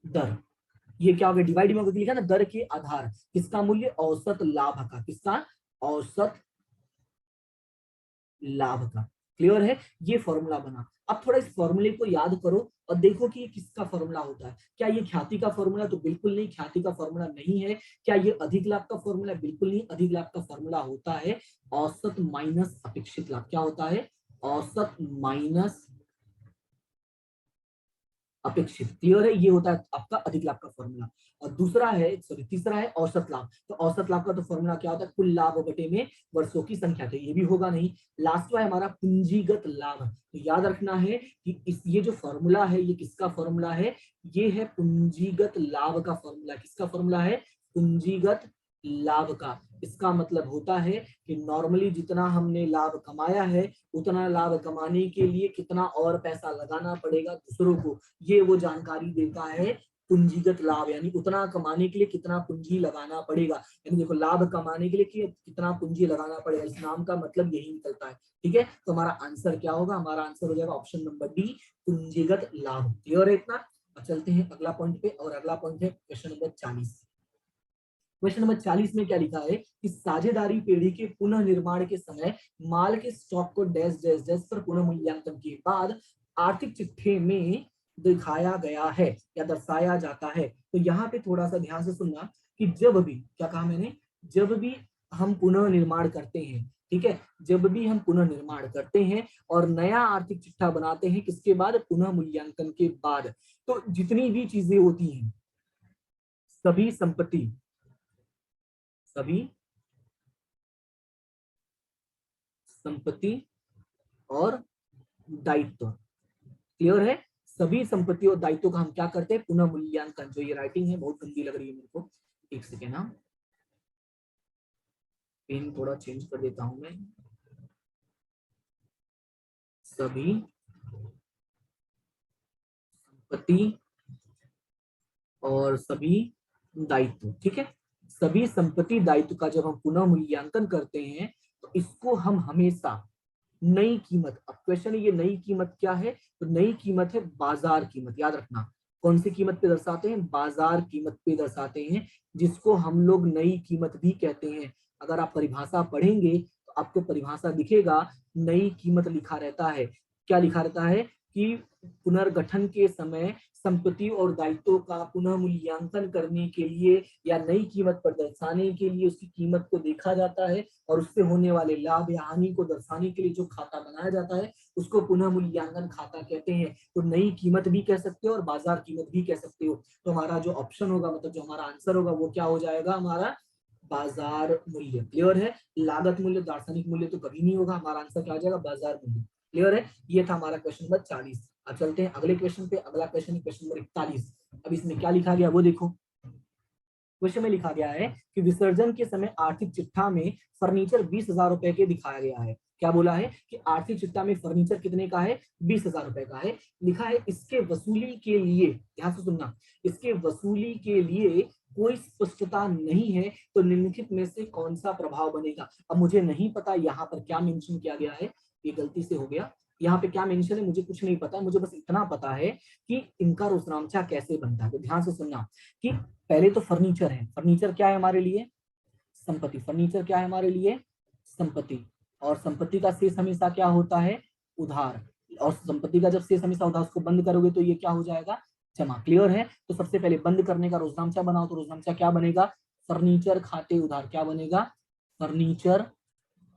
Speaker 1: दर, ये क्या हो गया, डिवाइड में लिखा ना, दर के आधार, किसका मूल्य, औसत लाभ का, किसका, औसत लाभ का। क्लियर है? ये फॉर्मूला बना। अब थोड़ा इस फॉर्मूले को याद करो और देखो कि ये किसका फॉर्मूला होता है। क्या ये ख्याति का फॉर्मूला? तो बिल्कुल नहीं, ख्याति का फॉर्मूला नहीं है। क्या ये अधिक लाभ का फॉर्मूला? बिल्कुल नहीं, अधिक लाभ का फॉर्मूला होता है औसत माइनस अपेक्षित लाभ। क्या होता है? औसत माइनस अपेक्षित। क्लियर है? ये होता है आपका अधिक लाभ का फॉर्मूला। और दूसरा है, सॉरी, तीसरा है औसत लाभ। तो औसत लाभ का तो फॉर्मूला क्या होता है? कुल लाभ बटे में वर्षों की संख्या। तो ये भी होगा नहीं। लास्ट है हमारा पूंजीगत लाभ। तो याद रखना है कि ये जो फॉर्मूला है ये किसका फॉर्मूला है? ये है पूंजीगत लाभ का फॉर्मूला। किसका फॉर्मूला है? पूंजीगत लाभ का। इसका मतलब होता है कि नॉर्मली जितना हमने लाभ कमाया है उतना लाभ कमाने के लिए कितना और पैसा लगाना पड़ेगा दूसरों को, ये वो जानकारी देता है पूंजीगत लाभ। यानी उतना कमाने के लिए कितना पूंजी लगाना पड़ेगा। यानी देखो, लाभ कमाने के लिए कितना पूंजी लगाना पड़ेगा, इस नाम का मतलब यही निकलता है। ठीक है, तो हमारा आंसर क्या होगा? हमारा आंसर हो जाएगा ऑप्शन नंबर डी, पूंजीगत लाभ। क्लियर है इतना? चलते हैं अगला पॉइंट पे, और अगला पॉइंट है क्वेश्चन नंबर 40। क्वेश्चन नंबर 40 में क्या लिखा है कि साझेदारी पेढ़ी के पुनः निर्माण के समय माल के स्टॉक को डैश डैश डैश पर पुनः मूल्यांकन के बाद आर्थिक चिट्ठे में दिखाया गया है या दर्शाया जाता है। तो यहाँ पे थोड़ा सा ध्यान से सुनना कि जब भी, क्या कहा मैंने? जब भी हम पुनः निर्माण करते हैं, ठीक है, जब भी हम पुनः निर्माण करते हैं और नया आर्थिक चिट्ठा बनाते हैं, किसके बाद? पुनः मूल्यांकन के बाद। तो जितनी भी चीजें होती हैं, सभी संपत्ति, सभी संपत्ति और दायित्व, क्लियर है? सभी संपत्ति और दायित्व का हम क्या करते हैं? पुनः मूल्यांकन। जो ये राइटिंग है बहुत गंदी लग रही है मेरे को, एक सेकेंड, हाँ, पेन थोड़ा चेंज कर देता हूं मैं। सभी संपत्ति और सभी दायित्व, ठीक है, सभी संपत्ति दायित्व का जब हम पुनः मूल्यांकन करते हैं तो इसको हम हमेशा नई कीमत, अब क्वेश्चन है ये नई कीमत क्या है? तो नई कीमत है बाजार कीमत। याद रखना, कौन सी कीमत पे दर्शाते हैं? बाजार कीमत पे दर्शाते हैं, जिसको हम लोग नई कीमत भी कहते हैं। अगर आप परिभाषा पढ़ेंगे तो आपको परिभाषा दिखेगा, नई कीमत लिखा रहता है। क्या लिखा रहता है? कि पुनर्गठन के समय संपत्ति और दायित्वों का पुनः मूल्यांकन करने के लिए या नई कीमत पर दर्शाने के लिए उसकी कीमत को देखा जाता है, और उससे होने वाले लाभ या हानि को दर्शाने के लिए जो खाता बनाया जाता है उसको पुनः मूल्यांकन खाता कहते हैं। तो नई कीमत भी कह सकते हो और बाजार कीमत भी कह सकते हो। तो हमारा जो ऑप्शन होगा, मतलब जो हमारा आंसर होगा, वो क्या हो जाएगा? हमारा बाजार मूल्य। क्लियर है? लागत मूल्य, दार्शनिक मूल्य तो कभी नहीं होगा। हमारा आंसर क्या हो जाएगा? बाजार मूल्य। क्लियर है? ये था हमारा क्वेश्चन नंबर 40। अब चलते हैं अगले क्वेश्चन पे। अगला क्वेश्चन है क्वेश्चन नंबर 41। अब इसमें क्या लिखा गया वो देखो। क्वेश्चन में लिखा गया है कि विसर्जन के समय आर्थिक चिट्ठा में फर्नीचर 20,000 रुपए के दिखाया गया है। क्या बोला है? कि आर्थिक चिट्ठा में फर्नीचर कितने का है? 20,000 रुपए का है। लिखा है इसके वसूली के लिए, ध्यान से सुनना, इसके वसूली के लिए कोई स्पष्टता नहीं है, तो निम्नलिखित में से कौन सा प्रभाव बनेगा? अब मुझे नहीं पता यहाँ पर क्या मेंशन किया गया है, ये गलती से हो गया। यहाँ पे क्या मेंशन है मुझे कुछ नहीं पता, मुझे बस इतना पता है कि इनका रोजनामचा कैसे बनता है। तो ध्यान से सुनना कि पहले तो फर्नीचर है। फर्नीचर क्या है हमारे लिए? संपत्ति। फर्नीचर क्या है हमारे लिए? संपत्ति। और संपत्ति का शेष हमेशा क्या होता है? उधार। और संपत्ति का जब शेष हमेशा उधार, उसको बंद करोगे तो ये क्या हो जाएगा? जमा। क्लियर है? तो सबसे पहले बंद करने का रोजनामचा बनाओ, तो रोजनामचा क्या बनेगा? फर्नीचर खाते उधार। क्या बनेगा? फर्नीचर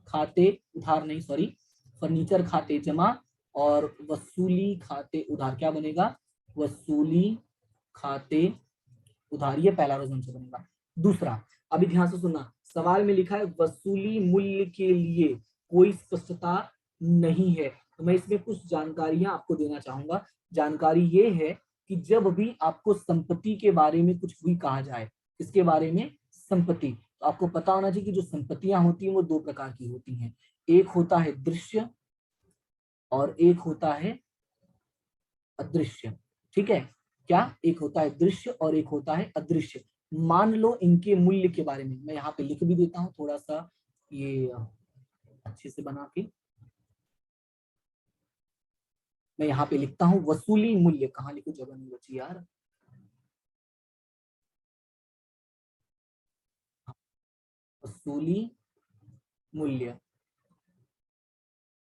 Speaker 1: खाते उधार, नहीं सॉरी, फर्नीचर खाते जमा, और वसूली खाते उधार। क्या बनेगा? वसूली खाते उधार। ये पहला रोजनामचा बनेगा। दूसरा, अभी ध्यान से सुनना, सवाल में लिखा है वसूली मूल्य के लिए कोई स्पष्टता नहीं है। तो मैं इसमें कुछ जानकारियां आपको देना चाहूंगा। जानकारी ये है कि जब भी आपको संपत्ति के बारे में कुछ भी कहा जाए, इसके बारे में संपत्ति, तो आपको पता होना चाहिए कि जो संपत्तियां होती हैं वो दो प्रकार की होती हैं। एक होता है दृश्य और एक होता है अदृश्य। ठीक है? क्या? एक होता है दृश्य और एक होता है अदृश्य। मान लो इनके मूल्य के बारे में मैं यहाँ पे लिख भी देता हूँ थोड़ा सा, ये अच्छे से बना के मैं यहाँ पे लिखता हूँ वसूली मूल्य। कहाँ लिखूं, जगह नहीं बची यार। वसूली मूल्य,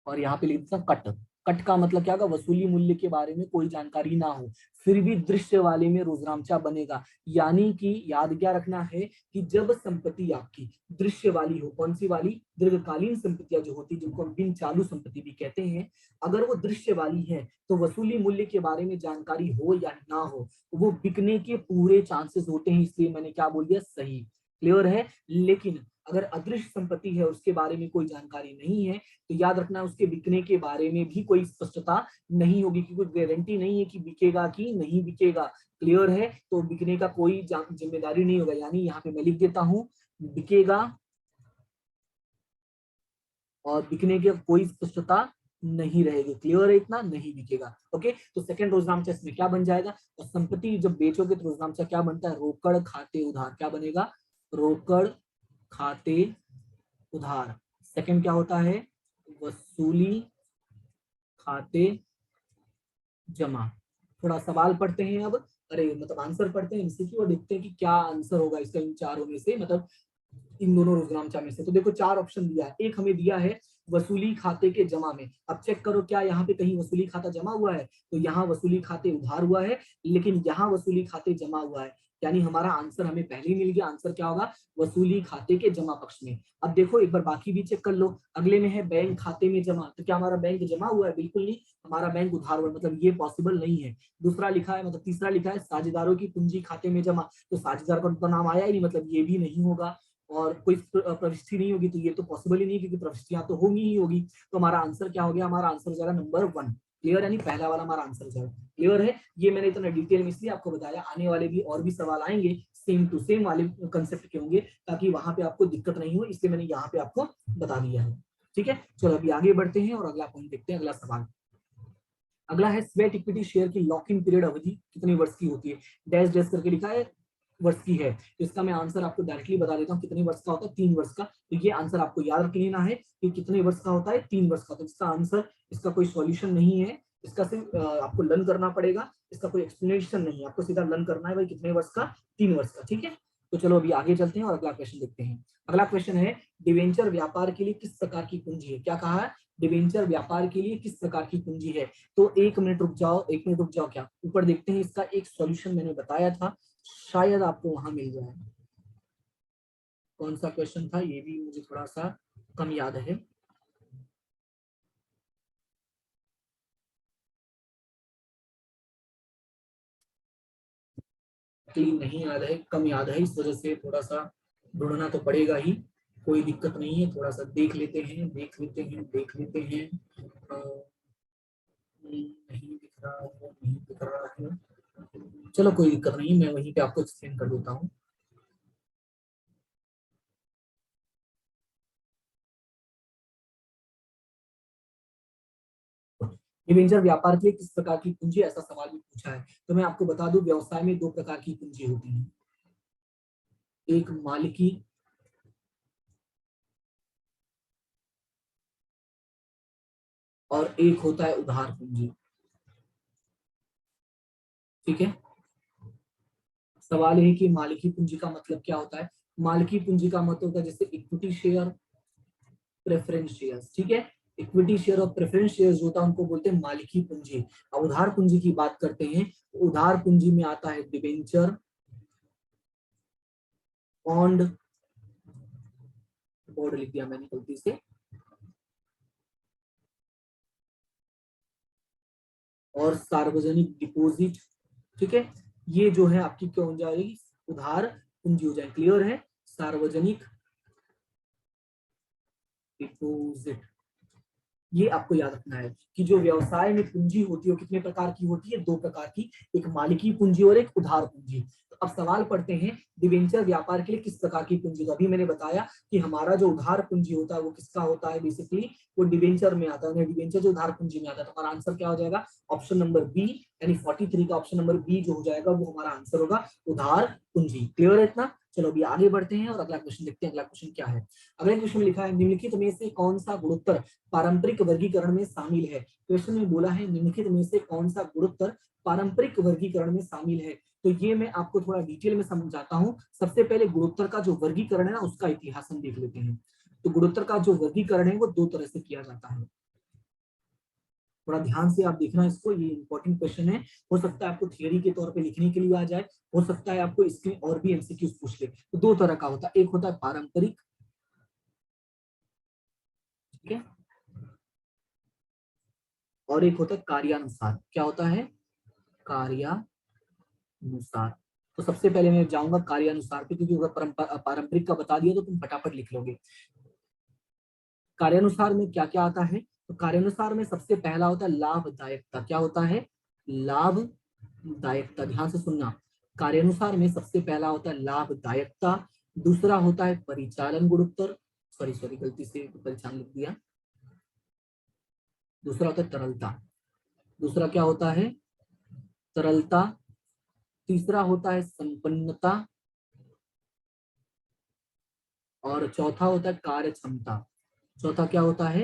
Speaker 1: और यहाँ पे लिख देता हूँ कट। कट का मतलब क्या होगा, वसूली मूल्य के बारे में कोई जानकारी ना हो, फिर भी दृश्य वाले में रोजनामचा बनेगा। यानी कि याद क्या रखना है कि जब संपत्ति आपकी दृश्य वाली हो, कौन सी वाली, दीर्घकालीन संपत्तियां जो होती है जिनको हम बिन चालू संपत्ति भी कहते हैं, अगर वो दृश्य वाली है तो वसूली मूल्य के बारे में जानकारी हो या ना हो, वो बिकने के पूरे चांसेस होते हैं। इसलिए मैंने क्या बोल दिया, सही। क्लियर है। लेकिन अगर अदृश्य संपत्ति है, उसके बारे में कोई जानकारी नहीं है, तो याद रखना उसके बिकने के बारे में भी कोई स्पष्टता नहीं होगी, क्योंकि गारंटी नहीं है कि बिकेगा कि नहीं बिकेगा। क्लियर है। तो बिकने का कोई जिम्मेदारी नहीं होगा। यानी यहाँ पे मैं लिख देता हूं, बिकेगा और बिकने की कोई स्पष्टता नहीं रहेगी। क्लियर है, इतना नहीं बिकेगा। ओके, तो सेकंड रोजनामचा इसमें क्या बन जाएगा, और संपत्ति जब बेचोगे तो रोजनामचा क्या बनता है, रोकड़ खाते उधार। क्या बनेगा, रोकड़ खाते उधार। सेकंड क्या होता है, वसूली खाते जमा। थोड़ा सवाल पढ़ते हैं अब, अरे मतलब आंसर पढ़ते हैं एमसीक्यू, और देखते हैं कि क्या आंसर होगा इसका इन चारों में से, मतलब इन दोनों रोजनामचा में से। तो देखो चार ऑप्शन दिया है, एक हमें दिया है वसूली खाते के जमा में। अब चेक करो क्या यहाँ पे कहीं वसूली खाता जमा हुआ है, तो यहाँ वसूली खाते उधार हुआ है, लेकिन यहाँ वसूली खाते जमा हुआ है। यानी हमारा आंसर हमें पहले ही मिल गया। आंसर क्या होगा, वसूली खाते के जमा पक्ष में। अब देखो एक बार बाकी भी चेक कर लो, अगले में है बैंक खाते में जमा, तो क्या हमारा बैंक जमा हुआ है, बिल्कुल नहीं, हमारा बैंक उधार हुआ, मतलब ये पॉसिबल नहीं है। दूसरा लिखा है, मतलब तीसरा लिखा है साझेदारों की पूंजी खाते में जमा, तो साझेदार का तो नाम आया ही नहीं, मतलब ये भी नहीं होगा। और कोई प्रविष्टि नहीं होगी, तो ये तो पॉसिबल ही नहीं, क्योंकि प्रविष्टियां तो होंगी ही होगी। तो हमारा आंसर क्या हो गया, हमारा आंसर हो जाएगा नंबर 1। क्लियर, यानी पहला वाला हमारा आंसर हो जाएगा। क्लियर है। ये मैंने इतना डिटेल में इसलिए आपको बताया, आने वाले भी और भी सवाल आएंगे सेम टू सेम वाले कंसेप्ट के होंगे, ताकि वहां पे आपको दिक्कत नहीं हो, इसलिए मैंने यहाँ पे आपको बता दिया है। ठीक है, चलो अभी आगे बढ़ते हैं और अगला पॉइंट देखते हैं, अगला सवाल। अगला है स्वेट इक्विटी शेयर की लॉक इन पीरियड अवधि कितने वर्ष की होती है, डैश डैश करके लिखा है, वर्ष की है। तो इसका मैं आंसर आपको डायरेक्टली बता देता हूँ, कितने वर्ष का होता है, 3 वर्ष का। तो ये आंसर आपको याद रख लेना है कि कितने वर्ष का होता है, 3 वर्ष का। तो इसका आंसर, इसका कोई सॉल्यूशन नहीं है, इसका सिर्फ आपको लर्न करना पड़ेगा, इसका कोई एक्सप्लेनेशन नहीं है, आपको सीधा लर्न करना है भाई कितने वर्ष का, 3 वर्ष का। ठीक है, तो चलो अभी आगे चलते हैं और अगला क्वेश्चन देखते हैं। अगला क्वेश्चन है, डिवेंचर व्यापार के लिए किस प्रकार की पूंजी है। क्या कहा है, डिवेंचर व्यापार के लिए किस प्रकार की पूंजी है। तो 1 मिनट रुक जाओ, 1 मिनट रुक जाओ, क्या ऊपर देखते हैं, इसका एक सॉल्यूशन मैंने बताया था, शायद आपको वहां मिल जाए। कौन सा क्वेश्चन था, ये भी मुझे थोड़ा सा कम याद है। क्लीन नहीं याद है, कम याद है, इस वजह से थोड़ा सा ढूंढना तो पड़ेगा ही। कोई दिक्कत नहीं है, थोड़ा सा देख लेते हैं, देख लेते हैं, देख लेते हैं। नहीं दिख रहा है, नहीं दिख रहा है। चलो कोई दिक्कत नहीं, मैं वहीं पे आपको एक्सप्लेन कर देता हूँ। डिवेंचर व्यापार के लिए किस प्रकार की पूंजी, ऐसा सवाल भी पूछा है। तो मैं आपको बता दूं, व्यवसाय में 2 प्रकार की पूंजी होती है, एक मालिकी और एक होता है उधार पूंजी। ठीक है, सवाल है कि मालिकी पूंजी का मतलब क्या होता है। मालिकी पूंजी का मतलब होता है जैसे इक्विटी शेयर, प्रेफरेंस शेयर। ठीक है, इक्विटी शेयर और प्रेफरेंस शेयर जो होता है उनको बोलते हैं मालिकी पूंजी। अब उधार पूंजी की बात करते हैं, उधार पूंजी में आता है डिबेंचर, बॉन्ड, बोर्ड लिख दिया मैंने गलती से, और सार्वजनिक डिपॉजिट। ठीक है, ये जो है आपकी क्या हो जाएगी, उधार पूंजी हो जाए। क्लियर है, सार्वजनिक डिपॉजिट। ये आपको याद रखना है कि जो व्यवसाय में पूंजी होती है वो कितने प्रकार की होती है, 2 प्रकार की, एक मालिकी पूंजी और एक उधार पूंजी। तो अब सवाल पढ़ते हैं, डिवेंचर व्यापार के लिए किस प्रकार की पूंजी। तो अभी मैंने बताया कि हमारा जो उधार पूंजी होता है वो किसका होता है, बेसिकली वो डिवेंचर में आता है, डिवेंचर जो उधार पूंजी में आता है। तो हमारा आंसर क्या हो जाएगा, ऑप्शन नंबर बी, यानी 43 का ऑप्शन नंबर बी जो हो जाएगा वो हमारा आंसर होगा, उधार पूंजी। क्लियर है इतना। चलो अभी आगे बढ़ते हैं और अगला क्वेश्चन देखते हैं, अगला क्वेश्चन क्या है। अगले क्वेश्चन में लिखा है, निम्नलिखित में से कौन सा गुणोत्तर पारंपरिक वर्गीकरण में शामिल है। क्वेश्चन में बोला है निम्नलिखित में से कौन सा गुणोत्तर पारंपरिक वर्गीकरण में शामिल है। तो ये मैं आपको थोड़ा डिटेल में समझाता हूँ। सबसे पहले गुणोत्तर का जो वर्गीकरण है ना, उसका इतिहास हम देख लेते हैं। तो गुणोत्तर का जो वर्गीकरण है वो 2 तरह से किया जाता है। थोड़ा ध्यान से आप देखना इसको, ये इंपॉर्टेंट क्वेश्चन है। हो सकता है आपको थियरी के तौर पे लिखने के लिए आ जाए, हो सकता है आपको इसके और भी एमसीक्यूज पूछ ले। तो दो तरह का होता है, एक होता है पारंपरिक, ठीक है, और एक होता है कार्यानुसार। क्या होता है? कार्यानुसार। तो सबसे पहले मैं जाऊंगा कार्यानुसार पे, क्योंकि अगर पारंपरिक का बता दिया तो तुम फटाफट लिख लोगे। कार्यानुसार में क्या क्या आता है? तो कार्यानुसार में सबसे पहला होता है लाभदायकता। क्या होता है? लाभदायकता। ध्यान से सुनना, कार्यानुसार में सबसे पहला होता है लाभदायकता, दूसरा होता है परिचालन गुणोत्तर, सॉरी सॉरी गलती से परिचालन लिख दिया, दूसरा होता है तरलता, दूसरा क्या होता है? तरलता, तीसरा होता है संपन्नता, और चौथा होता है कार्य क्षमता। चौथा क्या होता है?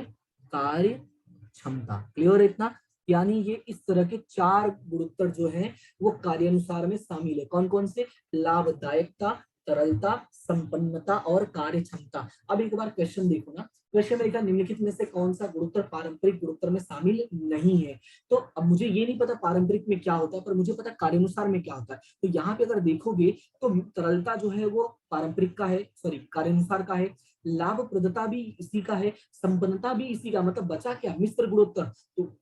Speaker 1: कार्य क्षमता। क्लियर है इतना? यानी ये इस तरह के चार गुणोत्तर जो है वो कार्यानुसार में शामिल है। कौन कौन से? लाभदायकता, तरलता, संपन्नता और कार्य क्षमता। अब एक बार क्वेश्चन देखो ना, क्वेश्चन में लिखा निम्नलिखित में से कौन सा गुणोत्तर पारंपरिक गुणोत्तर में शामिल नहीं है। तो अब मुझे ये नहीं पता पारंपरिक में क्या होता है, पर मुझे पता कार्यानुसार में क्या होता है। तो यहाँ पे अगर देखोगे तो तरलता जो है वो पारंपरिक का है, सॉरी कार्यानुसार का है, लाभप्रदता भी इसी का है, संपन्नता भी इसी का, मतलब बचा क्या? मिश्र गुणोत्तर। तो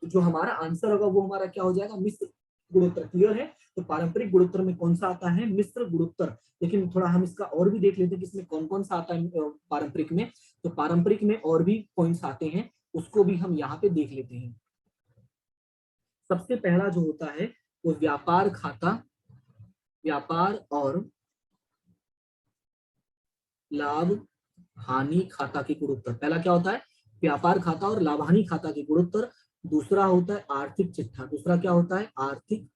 Speaker 1: जो हमारा आंसर होगा वो हमारा क्या हो जाएगा? मिश्र गुणोत्तर। क्लियर है? तो पारंपरिक गुणोत्तर में कौन सा आता है? मिश्र गुणोत्तर। लेकिन थोड़ा हम इसका और भी देख लेते हैं कि इसमें कौन कौन सा आता है पारंपरिक में। तो पारंपरिक में और भी पॉइंट्स आते हैं, उसको भी हम यहाँ पे देख लेते हैं। सबसे पहला जो होता है वो व्यापार खाता, व्यापार और लाभ हानि खाता के गुणोत्तर। पहला क्या होता है? व्यापार खाता और लाभ हानि खाता के गुणोत्तर। दूसरा होता है आर्थिक चिट्ठा। दूसरा क्या होता है? आर्थिक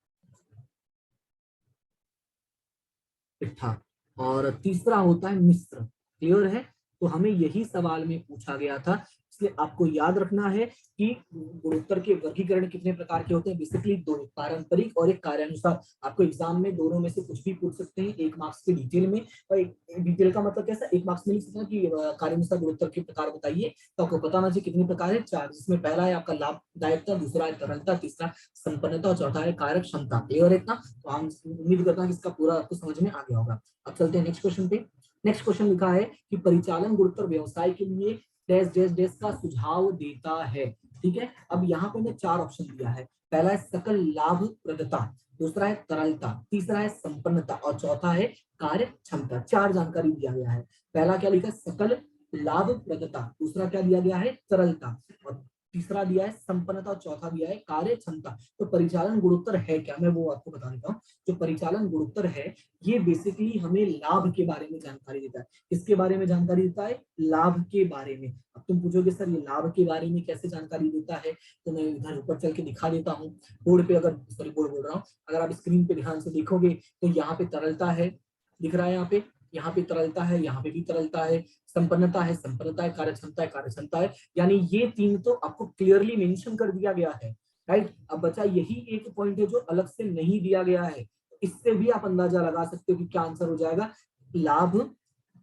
Speaker 1: चिट्ठा। और तीसरा होता है मिश्र। क्लियर है? तो हमें यही सवाल में पूछा गया था, इसलिए आपको याद रखना है कि गुणोत्तर के वर्गीकरण कितने प्रकार के होते हैं। बेसिकली दो, पारंपरिक और एक कार्यानुसार। आपको एग्जाम में दोनों में से कुछ भी पूछ सकते हैं, एक मार्क्स के डिटेल में, और एक डिटेल का मतलब कैसा, एक मार्क्स में लिख सकते हैं कि कार्यानुसार गुणोत्तर के प्रकार बताइए। तो आपको पता होना चाहिए कितने प्रकार है, चार, जिसमें पहला है आपका लाभदायकता, दूसरा है तरलता, तीसरा संपन्नता और चौथा है कारक क्षमता। क्लियर है इतना? तो हम उम्मीद करता हूँ कि इसका पूरा आपको समझ में आ गया होगा। अब चलते हैं नेक्स्ट क्वेश्चन पे। नेक्स्ट क्वेश्चन लिखा है कि परिचालन गुणोत्तर व्यवसाय के लिए डैश डैश डैश का सुझाव देता है। ठीक है, अब यहाँ पे मैं चार ऑप्शन दिया है। पहला है सकल लाभप्रदता, दूसरा है तरलता, तीसरा है संपन्नता और चौथा है कार्य क्षमता। चार जानकारी दिया गया है। पहला क्या लिखा है? सकल लाभप्रदता, दूसरा क्या दिया गया है? तरलता, और तीसरा दिया है संपन्नता और चौथा दिया है कार्य क्षमता। तो परिचालन गुणोत्तर है क्या, मैं वो आपको बता देता हूँ। जो परिचालन गुणोत्तर है ये बेसिकली हमें लाभ के बारे में जानकारी देता है। किसके बारे में जानकारी देता है? लाभ के बारे में। अब तुम पूछोगे सर ये लाभ के बारे में कैसे जानकारी देता है, तो मैं इधर ऊपर चल के दिखा देता हूँ बोर्ड पे। अगर सॉरी बोर्ड बोल रहा हूँ, अगर आप स्क्रीन पे ध्यान से देखोगे तो यहाँ पे तरलता है, दिख रहा है यहाँ पे तरलता है, यहाँ पे भी तरलता है, संपन्नता है, संपन्नता है, कार्य क्षमता है, कार्य क्षमता है। यानी ये तीन तो आपको क्लियरली मेंशन कर दिया गया है, राइट। अब बचा यही एक पॉइंट है जो अलग से नहीं दिया गया है। इससे भी आप अंदाजा लगा सकते हो कि क्या आंसर हो जाएगा। लाभ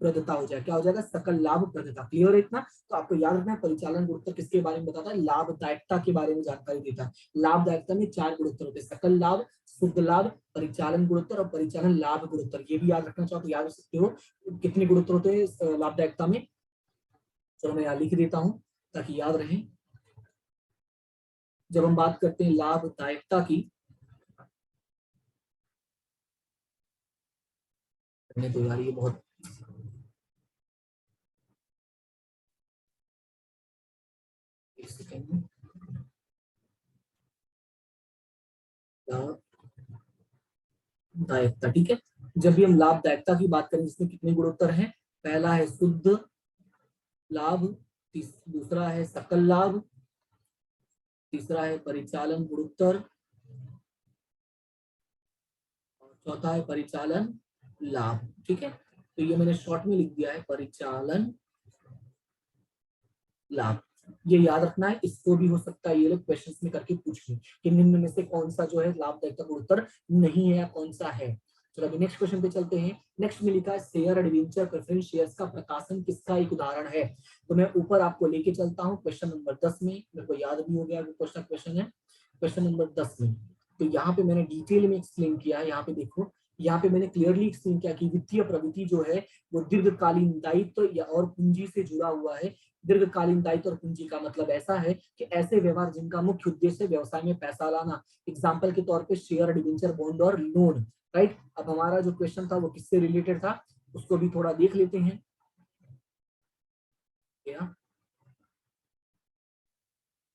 Speaker 1: प्रदता हो जाएगा। क्या हो जाएगा? सकल लाभप्रदता। क्लियर है इतना? तो आपको याद रखना है परिचालन गुणोत्तर किसके बारे में बताता है? लाभदायकता के बारे में जानकारी देता है। लाभदायकता में चार गुणोत्तर होते हैं, सकल लाभ, शुद्ध लाभ, परिचालन गुणोत्तर और परिचालन लाभ गुणोत्तर। ये भी याद रखना चाहो तो याद रख सकते हो। कितने गुणोत्तर होते हैं लाभदायकता में? चलो मैं यहाँ लिख देता हूँ ताकि याद रहे। जब हम बात करते हैं लाभदायकता की, तो यार ये बहुत एक सेकेंड में, लाभदायकता, ठीक है। जब भी हम लाभदायकता की बात करें जिसमें कितने गुणोत्तर हैं? पहला है शुद्ध लाभ, दूसरा है सकल लाभ, तीसरा है परिचालन गुणोत्तर और चौथा है परिचालन लाभ। ठीक है, तो ये मैंने शॉर्ट में लिख दिया है परिचालन लाभ। ये याद रखना है, इसको भी हो सकता है ये लोग क्वेश्चंस में करके पूछ लें कि निम्न में से कौन सा जो है लाभदायकता गुणोत्तर नहीं है या कौन सा है। चलो अभी नेक्स्ट क्वेश्चन पे चलते हैं। नेक्स्ट में लिखा है शेयर एडवेंचर प्रेफरेंस शेयर्स का प्रकाशन किसका एक उदाहरण है। तो मैं ऊपर आपको लेके चलता हूँ क्वेश्चन नंबर 10 में, मेरे को याद भी हो गया वो क्वेश्चन है क्वेश्चन नंबर 10 में। तो यहाँ पे मैंने डिटेल में एक्सप्लेन किया है, यहाँ पे देखो, यहाँ पे मैंने क्लियरली एक्सप्लेन किया कि वित्तीय प्रवृत्ति जो है वो दीर्घकालीन दायित्व या और पूंजी से जुड़ा हुआ है। दीर्घकालीन दायित्व और पूंजी का मतलब ऐसा है कि ऐसे व्यवहार जिनका मुख्य उद्देश्य व्यवसाय में पैसा लाना। एग्जाम्पल के तौर पे शेयर डिवेंचर बॉन्ड और लोन, राइट। अब हमारा जो क्वेश्चन था वो किससे रिलेटेड था उसको भी थोड़ा देख लेते हैं। क्या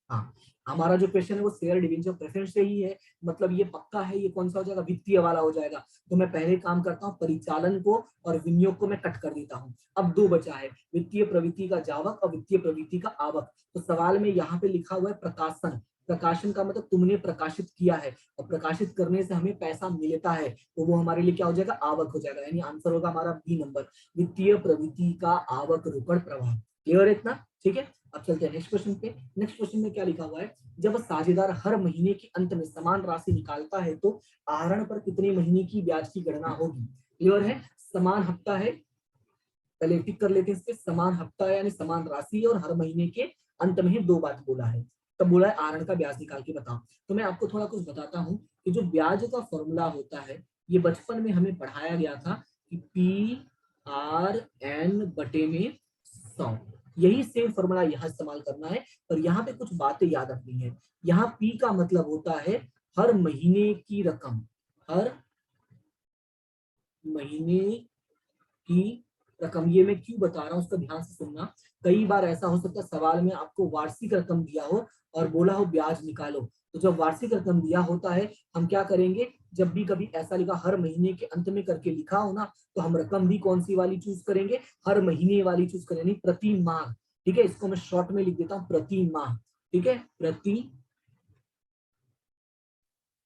Speaker 1: हाँ, हमारा जो क्वेश्चन है वो शेयर डिवेंचर प्रेफरेंस से ही है, मतलब ये पक्का है, ये कौन सा हो जाएगा, वित्तीय वाला हो जाएगा। तो मैं पहले काम करता हूँ, परिचालन को और विनियोग को मैं कट कर देता हूँ। अब दो बचा है, वित्तीय प्रवृत्ति का जावक और वित्तीय प्रवृत्ति का आवक। तो सवाल में यहाँ पे लिखा हुआ है प्रकाशन। प्रकाशन का मतलब तुमने प्रकाशित किया है, और प्रकाशित करने से हमें पैसा मिलता है, तो वो हमारे लिए क्या हो जाएगा, आवक हो जाएगा। यानी आंसर होगा हमारा बी नंबर, वित्तीय प्रवृत्ति का आवक रोकड़ प्रवाह। क्लियर है इतना, ठीक है। अब चलते हैं नेक्स्ट क्वेश्चन पे। नेक्स्ट क्वेश्चन में क्या लिखा हुआ है, जब साझेदार हर महीने के अंत में समान राशि निकालता है तो आहरण पर कितने महीने की ब्याज की गणना होगी। क्लियर है, समान हफ्ता है, पहले टिक कर लेते हैं इस पे, समान हफ्ता है यानी समान राशि और हर महीने के अंत में ही दो बात बोला है। तब बोला है आहरण का ब्याज निकाल के बताओ। तो मैं आपको थोड़ा कुछ बताता हूँ कि जो ब्याज का फॉर्मूला होता है ये बचपन में हमें पढ़ाया गया था कि PRN बटे में 100, यही सेम फॉर्मूला यहाँ इस्तेमाल करना है। पर यहाँ पे कुछ बातें याद रखनी है। यहाँ P का मतलब होता है हर महीने की रकम, हर महीने की रकम। ये मैं क्यों बता रहा हूँ उसका ध्यान से सुनना। कई बार ऐसा हो सकता है सवाल में आपको वार्षिक रकम दिया हो और बोला हो ब्याज निकालो। तो जब वार्षिक रकम दिया होता है हम क्या करेंगे, जब भी कभी ऐसा लिखा हर महीने के अंत में करके लिखा हो ना, तो हम रकम भी कौन सी वाली चूज करेंगे, हर महीने वाली चूज करेंगे, प्रति माह। ठीक है, इसको मैं शॉर्ट में लिख देता हूँ प्रति माह। ठीक है, प्रति।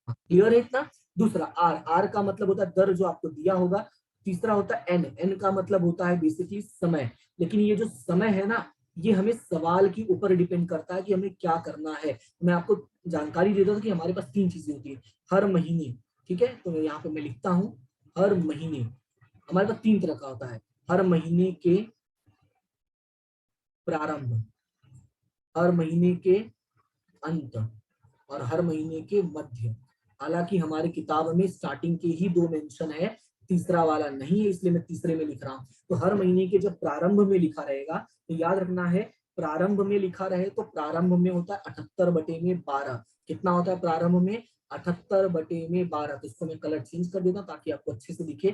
Speaker 1: क्लियर है इतना। दूसरा आर, आर का मतलब होता है दर जो आपको दिया होगा। तीसरा होता है एन, एन का मतलब होता है बेसिकली समय। लेकिन ये जो समय है ना, ये हमें सवाल के ऊपर डिपेंड करता है कि हमें क्या करना है। मैं आपको जानकारी दे दूं कि हमारे पास तीन चीजें होती है हर महीने। ठीक है, तो यहाँ पे मैं लिखता हूँ हर महीने हमारे पास तीन तरह का होता है, हर महीने के प्रारंभ, हर महीने के अंत और हर महीने के मध्य। हालांकि हमारी किताब में स्टार्टिंग के ही दो मेंशन है, तीसरा वाला नहीं है, इसलिए मैं तीसरे में लिख रहा हूँ। तो हर महीने के जब प्रारंभ में लिखा रहेगा तो याद रखना है, प्रारंभ में लिखा रहे तो प्रारंभ में होता है 78/12। कितना होता है प्रारंभ में, 78/12। तो इसको मैं कलर चेंज कर देता हूँ ताकि आपको अच्छे से दिखे।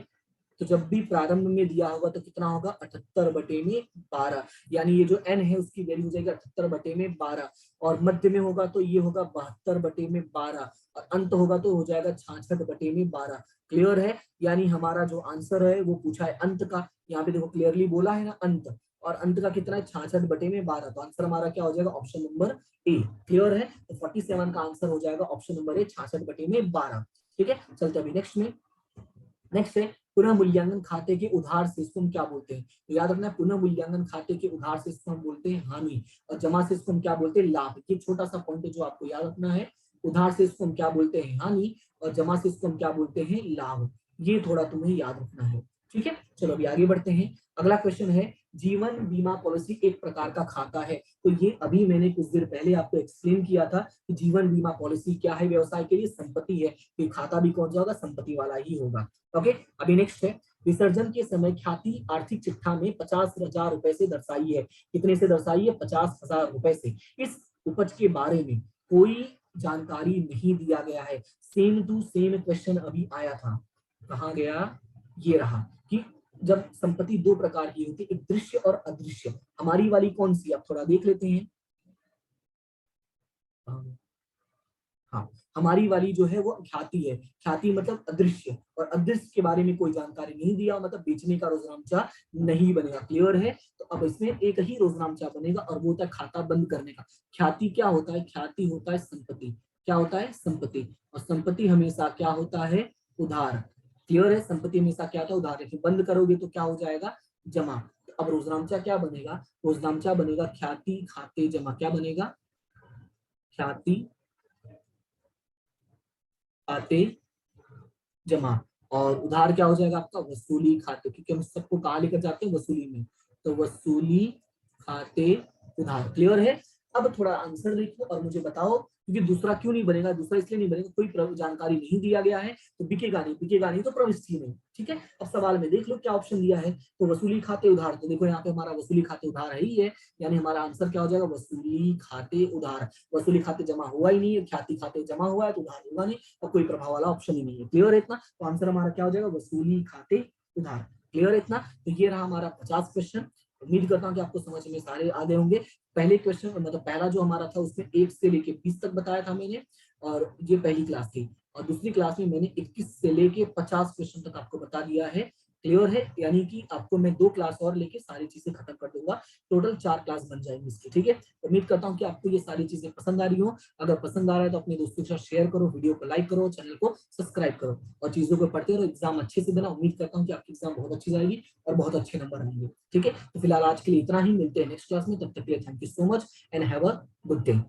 Speaker 1: तो जब भी प्रारंभ में दिया होगा तो कितना होगा 78/12, यानी ये जो n है उसकी वैल्यू हो जाएगी 78/12। और मध्य में होगा तो ये होगा 72/12 और अंत होगा तो हो जाएगा 66/12। क्लियर है, यानी हमारा जो आंसर है वो पूछा है अंत का। यहाँ पे देखो क्लियरली बोला है ना अंत, और अंत का कितना है 66/12। तो आंसर हमारा क्या हो जाएगा ऑप्शन नंबर ए। क्लियर है, तो 47 का आंसर हो जाएगा ऑप्शन नंबर ए 66/12। ठीक है, चलते अभी नेक्स्ट में। नेक्स्ट है पुनः मूल्यांकन खाते के उधार शेष को हम क्या बोलते हैं। तो याद रखना है, पुनः मूल्यांकन खाते के उधार शेष को हम बोलते हैं हानि, और जमा शेष को हम क्या बोलते हैं लाभ। ये छोटा सा पॉइंट है जो आपको याद रखना है, उधार शेष को हम क्या बोलते हैं हानि और जमा शेष को हम क्या बोलते हैं लाभ। ये थोड़ा तुम्हें याद रखना है। ठीक है, चलो अभी आगे बढ़ते हैं। अगला क्वेश्चन है, जीवन बीमा पॉलिसी एक प्रकार का खाता है। तो ये अभी मैंने कुछ देर पहले आपको एक्सप्लेन किया था कि जीवन बीमा पॉलिसी क्या है, व्यवसाय के लिए संपत्ति है, तो खाता भी कौन सा होगा, संपत्ति वाला ही होगा। ओके, अभी नेक्स्ट है, विसर्जन के समय ख्याति आर्थिक चिट्ठा में 50,000 रुपए से दर्शाई है। कितने से दर्शाई है, 50,000 रुपए से। इस उपज के बारे में कोई जानकारी नहीं दिया गया है। सेम टू सेम क्वेश्चन अभी आया था, कहाँ गया, ये रहा, कि जब संपत्ति दो प्रकार की होती है, एक दृश्य और अदृश्य। हमारी वाली कौन सी, आप थोड़ा देख लेते हैं। हाँ, हमारी वाली जो है वो ख्याति है। ख्याति मतलब अदृश्य, और अदृश्य के बारे में कोई जानकारी नहीं दिया, मतलब बेचने का रोजनामचा नहीं बनेगा। क्लियर है, तो अब इसमें एक ही रोजनामचा बनेगा और वो होता है खाता बंद करने का। ख्याति क्या होता है, ख्याति होता है संपत्ति। क्या होता है, संपत्ति। और संपत्ति हमेशा क्या होता है, उधार। क्लियर है, संपत्ति हमेशा क्या होता है, उधार। लेकिन बंद करोगे तो क्या हो जाएगा, जमा। तो अब रोजनामचा क्या बनेगा, रोजनामचा बनेगा ख्याति खाते जमा। क्या बनेगा, ख्याति खाते जमा। और उधार क्या हो जाएगा आपका? वसूली खाते, क्योंकि हम सबको कहाँ लेकर जाते हैं? वसूली में। तो वसूली खाते उधार। क्लियर है? अब थोड़ा आंसर देखो और मुझे बताओ, क्योंकि दूसरा क्यों नहीं बनेगा? दूसरा इसलिए नहीं बनेगा, कोई जानकारी नहीं दिया गया है तो बिकेगा नहीं, बिकेगा नहीं तो प्रविष्टि नहीं। ठीक है, अब सवाल में देख लो क्या ऑप्शन दिया है। तो वसूली खाते उधार, तो देखो यहाँ पे हमारा वसूली खाते उधार है ही है, यानी हमारा आंसर क्या हो जाएगा? वसूली खाते उधार। वसूली खाते जमा हुआ ही नहीं है, ख्याति खाते जमा हुआ है तो उधार होगा नहीं, और कोई प्रभाव वाला ऑप्शन ही नहीं है। क्लियर है इतना? तो आंसर हमारा क्या हो जाएगा? वसूली खाते उधार। क्लियर है इतना? तो ये रहा हमारा 50 क्वेश्चन। उम्मीद करता हूँ कि आपको समझ में सारे आ गए होंगे। पहले क्वेश्चन मतलब पहला जो हमारा था उसमें 1 से लेके 20 तक बताया था मैंने, और ये पहली क्लास थी। और दूसरी क्लास में मैंने 21 से लेके 50 क्वेश्चन तक आपको बता दिया है। क्लियर है? यानी कि आपको मैं 2 क्लास और लेके सारी चीजें खत्म कर दूंगा। टोटल 4 क्लास बन जाएंगी इसकी। ठीक है, उम्मीद करता हूँ कि आपको ये सारी चीजें पसंद आ रही हो। अगर पसंद आ रहा है तो अपने दोस्तों के साथ शेयर करो, वीडियो को लाइक करो, चैनल को सब्सक्राइब करो, और चीजों को पढ़ते रहो। एग्जाम अच्छे से देना। उम्मीद करता हूँ कि आपकी एग्जाम बहुत अच्छी जाएगी और बहुत अच्छे नंबर आएंगे। ठीक है, तो फिलहाल आज के लिए इतना ही। मिलते हैं नेक्स्ट क्लास में, तब तक के लिए thank you so much and have a good day.